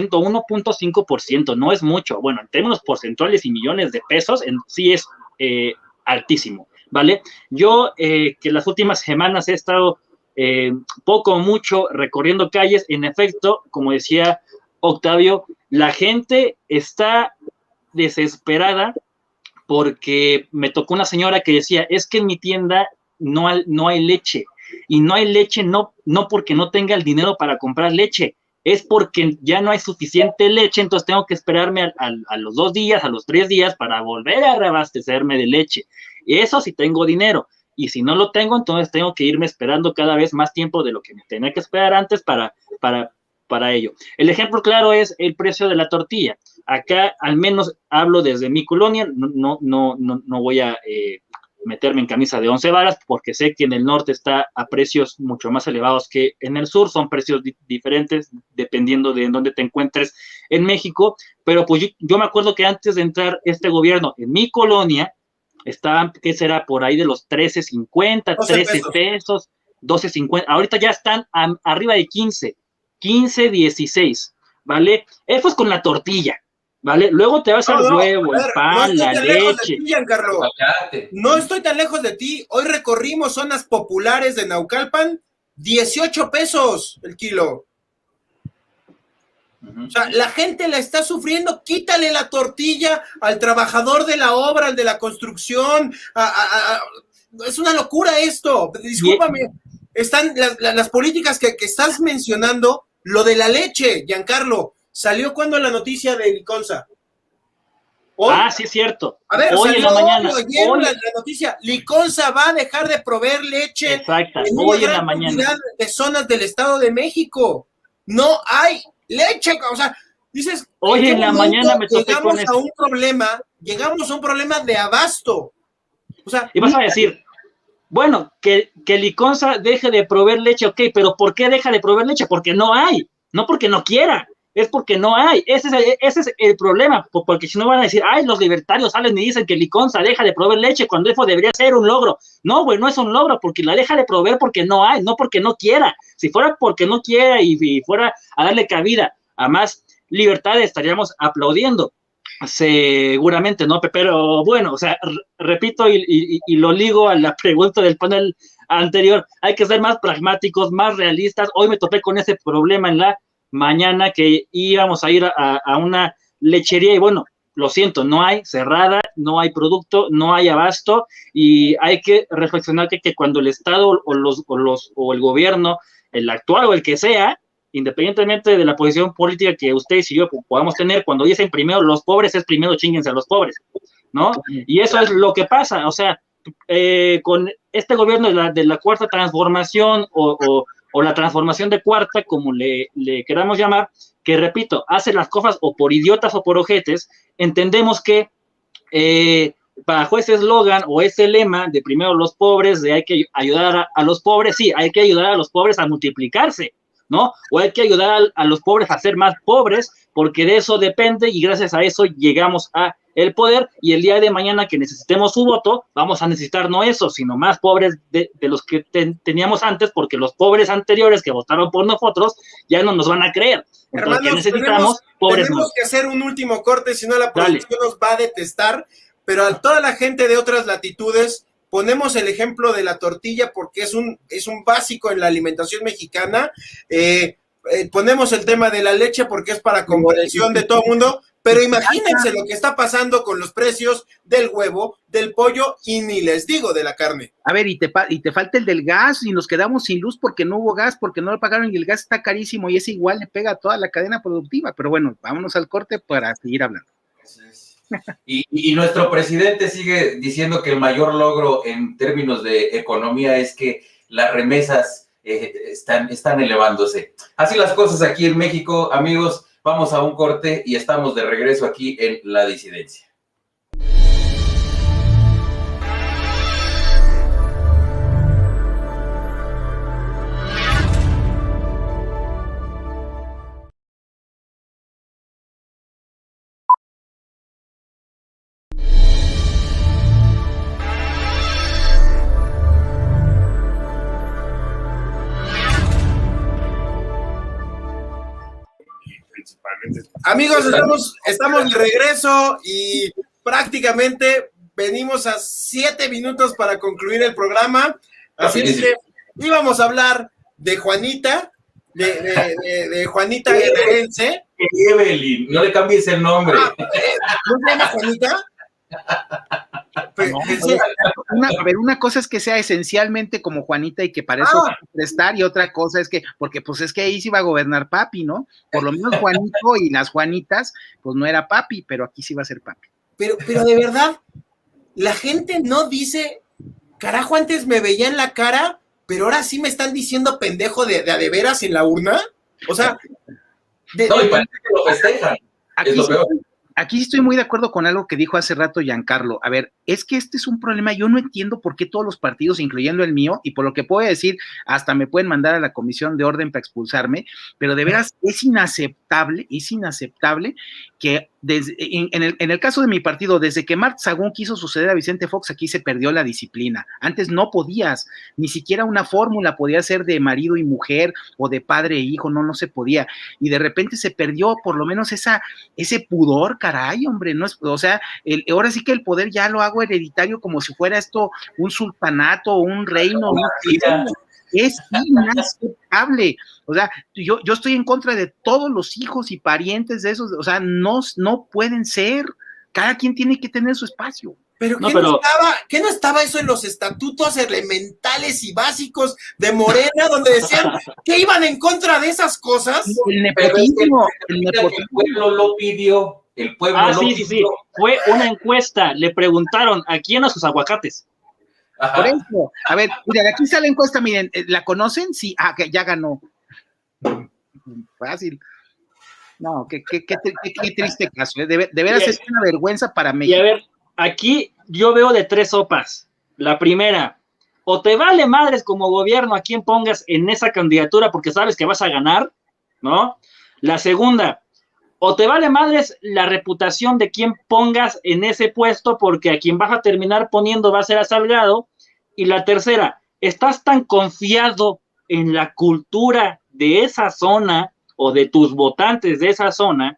1.5%, no es mucho. Bueno, en términos porcentuales y millones de pesos, sí es altísimo, ¿vale? Yo, que las últimas semanas he estado poco o mucho recorriendo calles, en efecto, como decía Octavio, la gente está desesperada porque me tocó una señora que decía, es que en mi tienda no hay leche, y no hay leche no porque no tenga el dinero para comprar leche, es porque ya no hay suficiente leche, entonces tengo que esperarme a los 2 días, a los 3 días para volver a reabastecerme de leche. Y eso sí tengo dinero, y si no lo tengo, entonces tengo que irme esperando cada vez más tiempo de lo que me tenía que esperar antes para ello. El ejemplo claro es el precio de la tortilla. Acá, al menos hablo desde mi colonia, no voy a meterme en camisa de 11 varas, porque sé que en el norte está a precios mucho más elevados que en el sur, son precios diferentes dependiendo de en dónde te encuentres en México, pero pues yo me acuerdo que antes de entrar este gobierno en mi colonia, estaban, ¿qué será? Por ahí de los 13.50, 13 pesos, 12.50, ahorita ya están arriba de 15, 16, ¿vale? Eso es con la tortilla, ¿vale? Luego te vas al huevo, el pan, la leche. No estoy tan lejos de ti. Hoy recorrimos zonas populares de Naucalpan, 18 pesos el kilo. O sea, la gente la está sufriendo. Quítale la tortilla al trabajador de la obra, al de la construcción. Es una locura esto. Discúlpame. Están las políticas que estás mencionando. Lo de la leche, Giancarlo, ¿salió cuando la noticia de Liconza? Hoy, sí, es cierto. A ver, hoy en la mañana. Hoy la noticia, Liconza va a dejar de proveer leche. Exacto, en hoy en la mañana. De zonas del Estado de México. No hay leche, o sea, dices. Hoy en la mañana me topé con eso. Llegamos a un problema de abasto. O sea, y vas a decir, bueno, que Liconza deje de proveer leche, ok, pero ¿por qué deja de proveer leche? Porque no hay, no porque no quiera, es porque no hay. Ese es el problema, porque si no van a decir, ay, los libertarios salen y dicen que Liconza deja de proveer leche cuando eso debería ser un logro. No, güey, no es un logro, porque la deja de proveer porque no hay, no porque no quiera. Si fuera porque no quiera y fuera a darle cabida a más libertades, estaríamos aplaudiendo. Seguramente, ¿no? Pero bueno, o sea, repito y lo ligo a la pregunta del panel anterior, hay que ser más pragmáticos, más realistas. Hoy me topé con ese problema en la mañana que íbamos a ir a una lechería y bueno, lo siento, no hay cerrada, no hay producto, no hay abasto y hay que reflexionar que cuando el Estado o el gobierno, el actual o el que sea, independientemente de la posición política que ustedes y yo podamos tener, cuando dicen primero los pobres, es primero chínguense a los pobres, ¿no? Y eso es lo que pasa, o sea, con este gobierno de la cuarta transformación o la transformación de cuarta, como le queramos llamar, que repito, hace las cosas o por idiotas o por ojetes, entendemos que bajo ese eslogan o ese lema de primero los pobres, de hay que ayudar a los pobres, sí, hay que ayudar a los pobres a multiplicarse, ¿no? O hay que ayudar a los pobres a ser más pobres, porque de eso depende y gracias a eso llegamos a el poder y el día de mañana que necesitemos su voto, vamos a necesitar no eso, sino más pobres de los que teníamos antes, porque los pobres anteriores que votaron por nosotros ya no nos van a creer. Entonces, hermanos, necesitamos pobres tenemos que hacer un último corte, si no la producción nos va a detestar, pero a toda la gente de otras latitudes ponemos el ejemplo de la tortilla porque es un básico en la alimentación mexicana, ponemos el tema de la leche porque es para comprensión de todo el mundo, pero imagínense lo que está pasando con los precios del huevo, del pollo y ni les digo de la carne. A ver, y te falta el del gas y nos quedamos sin luz porque no hubo gas, porque no lo pagaron y el gas está carísimo y ese igual le pega a toda la cadena productiva, pero bueno, vámonos al corte para seguir hablando. Y nuestro presidente sigue diciendo que el mayor logro en términos de economía es que las remesas están elevándose. Así las cosas aquí en México, amigos, vamos a un corte y estamos de regreso aquí en La Disidencia. Amigos, estamos de regreso y prácticamente venimos a 7 minutos para concluir el programa. Así es que íbamos a hablar de Juanita, de Juanita Guerrerense. Evelyn, no le cambies el nombre. ¿No se llama Juanita? A ver, una cosa es que sea esencialmente como Juanita y que para eso prestar, y otra cosa es que, porque pues es que ahí sí va a gobernar papi, ¿no? Por lo menos Juanito y las Juanitas, pues no era papi, pero aquí sí va a ser papi. Pero de verdad, la gente no dice, carajo, antes me veía en la cara, pero ahora sí me están diciendo pendejo de veras en la urna. O sea, no, y parece que lo festejan. Es lo peor. Aquí estoy muy de acuerdo con algo que dijo hace rato Giancarlo. A ver, es que este es un problema, yo no entiendo por qué todos los partidos, incluyendo el mío, y por lo que puedo decir, hasta me pueden mandar a la comisión de orden para expulsarme, pero de veras es inaceptable que en el caso de mi partido, desde que Marta Sagún quiso suceder a Vicente Fox, aquí se perdió la disciplina. Antes no podías, ni siquiera una fórmula podía ser de marido y mujer o de padre e hijo, no se podía. Y de repente se perdió por lo menos ese pudor, caray, hombre, no es, o sea, ahora sí que el poder ya lo hago hereditario como si fuera esto un sultanato o un reino, ¿no? Es inaceptable. O sea, yo estoy en contra de todos los hijos y parientes de esos, o sea, no pueden ser, cada quien tiene que tener su espacio. Pero ¿qué no estaba eso en los estatutos elementales y básicos de Morena, donde decían que iban en contra de esas cosas? El nepotismo. El pueblo lo pidió. El pueblo lo pidió. Sí. Fue una encuesta. Le preguntaron a quién a sus aguacates. Ajá. Por eso, a ver, mira, de aquí sale la encuesta, miren, ¿la conocen? Sí, que ya ganó. Fácil. No, qué triste caso, ¿eh? De veras es una vergüenza para México. Y a ver, aquí yo veo de 3 sopas. La primera, o te vale madres como gobierno a quien pongas en esa candidatura porque sabes que vas a ganar, ¿no? La segunda, o te vale madres la reputación de quien pongas en ese puesto porque a quien vas a terminar poniendo va a ser a Salgado. Y la tercera, estás tan confiado en la cultura de esa zona o de tus votantes de esa zona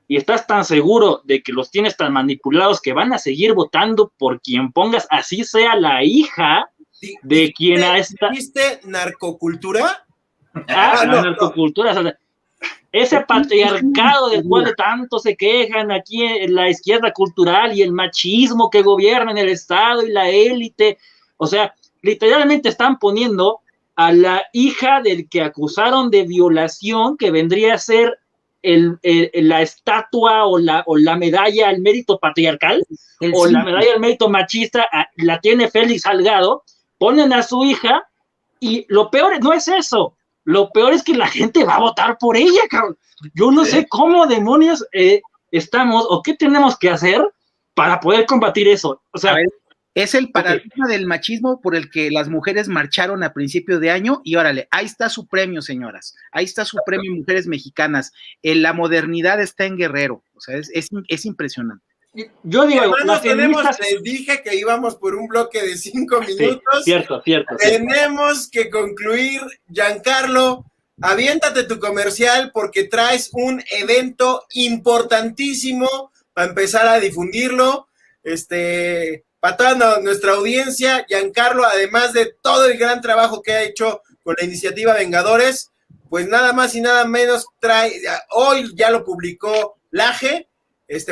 y estás tan seguro de que los tienes tan manipulados que van a seguir votando por quien pongas, así sea la hija de quien ha estado. ¿Viste narcocultura? La narcocultura, o sea, ese patriarcado del cual de tanto se quejan aquí en la izquierda cultural y el machismo que gobierna en el Estado y la élite, o sea, literalmente están poniendo a la hija del que acusaron de violación, que vendría a ser la estatua o la medalla al mérito patriarcal, la medalla al mérito machista, la tiene Félix Salgado, ponen a su hija, y lo peor no es eso, lo peor es que la gente va a votar por ella, cabrón. Yo no sé cómo demonios estamos, o qué tenemos que hacer para poder combatir eso. O sea, es el paradigma del machismo por el que las mujeres marcharon a principio de año y órale, ahí está su premio, señoras. Ahí está su premio, mujeres mexicanas. La modernidad está en Guerrero. O sea, es impresionante. Yo digo, les dije que íbamos por un bloque de 5 minutos. Sí, cierto. Tenemos que concluir. Giancarlo, aviéntate tu comercial porque traes un evento importantísimo para empezar a difundirlo. Para toda nuestra audiencia, Giancarlo, además de todo el gran trabajo que ha hecho con la iniciativa Vengadores, pues nada más y nada menos hoy ya lo publicó Laje.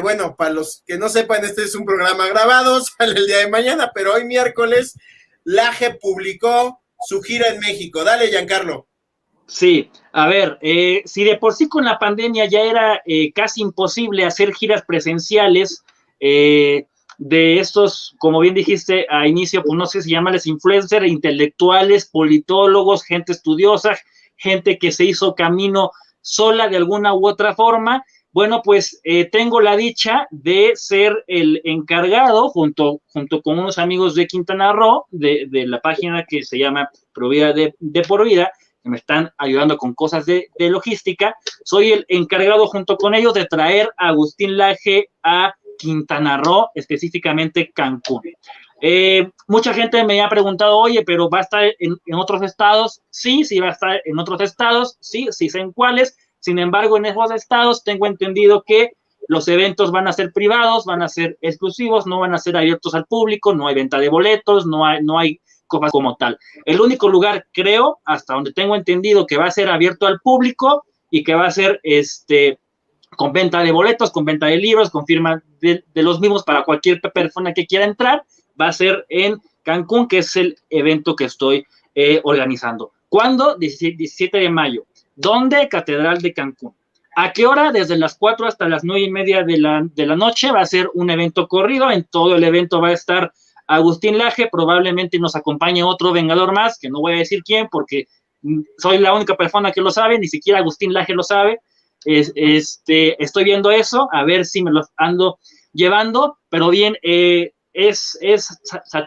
Bueno, para los que no sepan, este es un programa grabado, sale el día de mañana, pero hoy miércoles Laje publicó su gira en México. Dale, Giancarlo. Sí, a ver, si de por sí con la pandemia ya era casi imposible hacer giras presenciales, de estos, como bien dijiste a inicio, pues no sé si llamarles influencers, intelectuales, politólogos, gente estudiosa, gente que se hizo camino sola de alguna u otra forma. Bueno, pues tengo la dicha de ser el encargado, junto con unos amigos de Quintana Roo, de la página que se llama Provida de por Vida, que me están ayudando con cosas de logística. Soy el encargado junto con ellos de traer a Agustín Laje a Quintana Roo, específicamente Cancún. Mucha gente me ha preguntado, oye, pero ¿va a estar en otros estados? Sí, va a estar en otros estados, sí sé en cuáles. Sin embargo, en esos estados tengo entendido que los eventos van a ser privados, van a ser exclusivos, no van a ser abiertos al público, no hay venta de boletos, no hay cosas como tal. El único lugar, creo, hasta donde tengo entendido, que va a ser abierto al público y que va a ser con venta de boletos, con venta de libros, con firma de los mismos para cualquier persona que quiera entrar, va a ser en Cancún, que es el evento que estoy organizando. ¿Cuándo? 17 de mayo. ¿Dónde? Catedral de Cancún. ¿A qué hora? Desde las 4 hasta las 9:30 de la noche. Va a ser un evento corrido. En todo el evento va a estar Agustín Laje. Probablemente nos acompañe otro vengador más, que no voy a decir quién, porque soy la única persona que lo sabe. Ni siquiera Agustín Laje lo sabe. Estoy viendo eso, a ver si me los ando llevando. Pero bien, es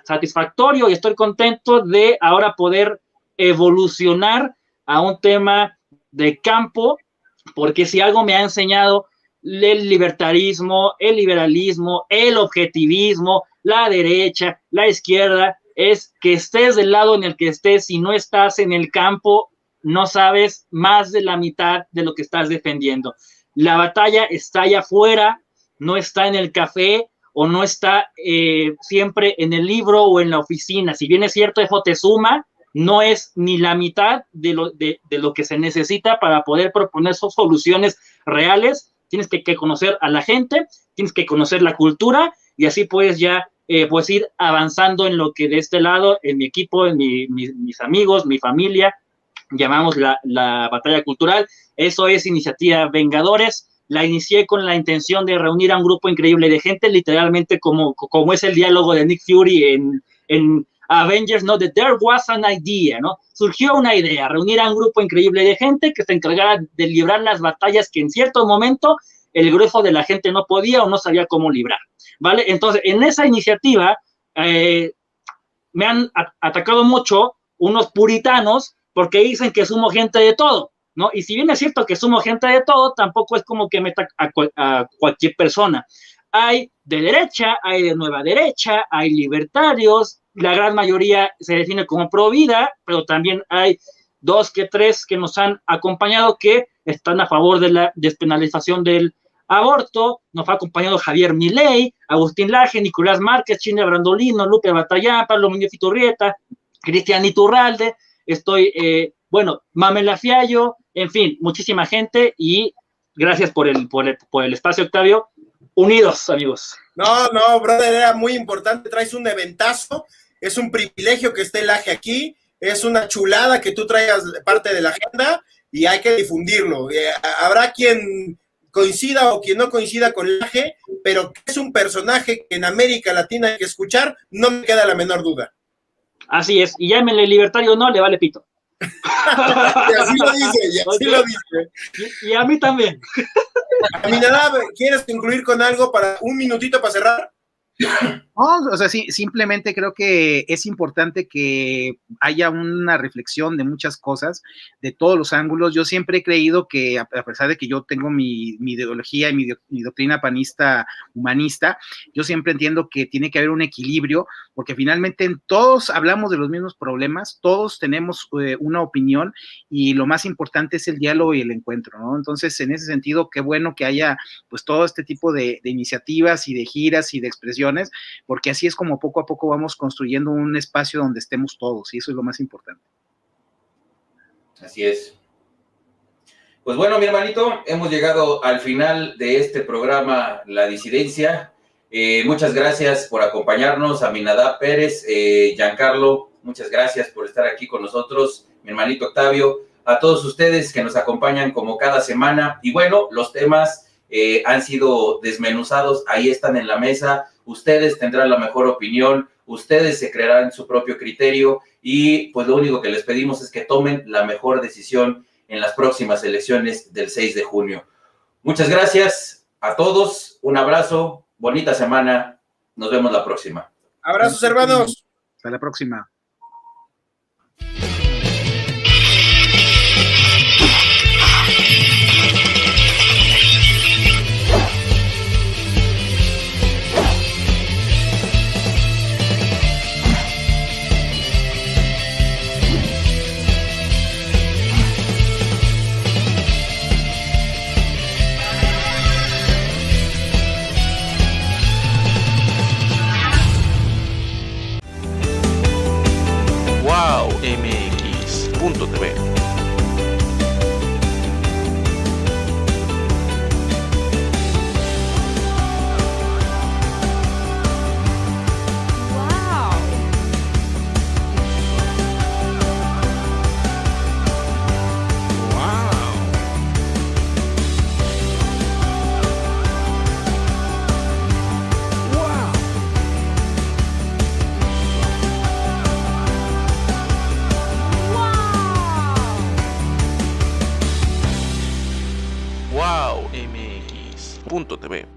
satisfactorio y estoy contento de ahora poder evolucionar a un tema de campo, porque si algo me ha enseñado el libertarismo, el liberalismo, el objetivismo, la derecha, la izquierda, es que estés del lado en el que estés, si no estás en el campo, no sabes más de la mitad de lo que estás defendiendo. La batalla está allá afuera, no está en el café o no está siempre en el libro o en la oficina. Si bien es cierto, eso te suma, no es ni la mitad de lo que se necesita para poder proponer soluciones reales. Tienes que conocer a la gente, tienes que conocer la cultura y así puedes ya pues ir avanzando en lo que de este lado, en mi equipo, en mis amigos, mi familia, llamamos la batalla cultural. Eso es Iniciativa Vengadores. La inicié con la intención de reunir a un grupo increíble de gente, literalmente como es el diálogo de Nick Fury en Avengers, ¿no? There was an idea, ¿no? Surgió una idea, reunir a un grupo increíble de gente que se encargara de librar las batallas que en cierto momento el grueso de la gente no podía o no sabía cómo librar, ¿vale? Entonces, en esa iniciativa me han atacado mucho unos puritanos porque dicen que somos gente de todo, ¿no? Y si bien es cierto que somos gente de todo, tampoco es como que meta a cualquier persona. Hay de derecha, hay de nueva derecha, hay libertarios, la gran mayoría se define como pro vida, pero también hay 2 que 3 que nos han acompañado que están a favor de la despenalización del aborto. Nos ha acompañado Javier Milei, Agustín Laje, Nicolás Márquez, Chine Brandolino, Lupe Batallán, Pablo Muñoz Iturrieta, Cristian Iturralde, Mamela Fiallo, en fin, muchísima gente y gracias por el espacio, Octavio. Unidos, amigos. No, brother, era muy importante, traes un eventazo, es un privilegio que esté el Laje aquí, es una chulada que tú traigas parte de la agenda y hay que difundirlo. Habrá quien coincida o quien no coincida con el Laje, pero que es un personaje que en América Latina hay que escuchar, no me queda la menor duda. Así es, y llámenle libertario, no, le vale pito. Y así lo dice, Y a mí también. Aminadab, ¿quieres concluir con algo para un minutito para cerrar? No, o sea, sí, simplemente creo que es importante que haya una reflexión de muchas cosas, de todos los ángulos. Yo siempre he creído que, a pesar de que yo tengo mi ideología y mi doctrina panista humanista, yo siempre entiendo que tiene que haber un equilibrio, porque finalmente todos hablamos de los mismos problemas, todos tenemos una opinión y lo más importante es el diálogo y el encuentro, ¿no? Entonces, en ese sentido, qué bueno que haya pues todo este tipo de iniciativas y de giras y de expresiones, porque así es como poco a poco vamos construyendo un espacio donde estemos todos, y eso es lo más importante. Así es. Pues bueno, mi hermanito, hemos llegado al final de este programa La Disidencia. Muchas gracias por acompañarnos, Aminadab Pérez, Giancarlo, muchas gracias por estar aquí con nosotros, mi hermanito Octavio, a todos ustedes que nos acompañan como cada semana. Y bueno, los temas han sido desmenuzados, ahí están en la mesa. Ustedes tendrán la mejor opinión, ustedes se crearán su propio criterio y pues lo único que les pedimos es que tomen la mejor decisión en las próximas elecciones del 6 de junio. Muchas gracias a todos, un abrazo, bonita semana, nos vemos la próxima. Abrazos, hermanos. Hasta la próxima. MX.tv. MX.tv.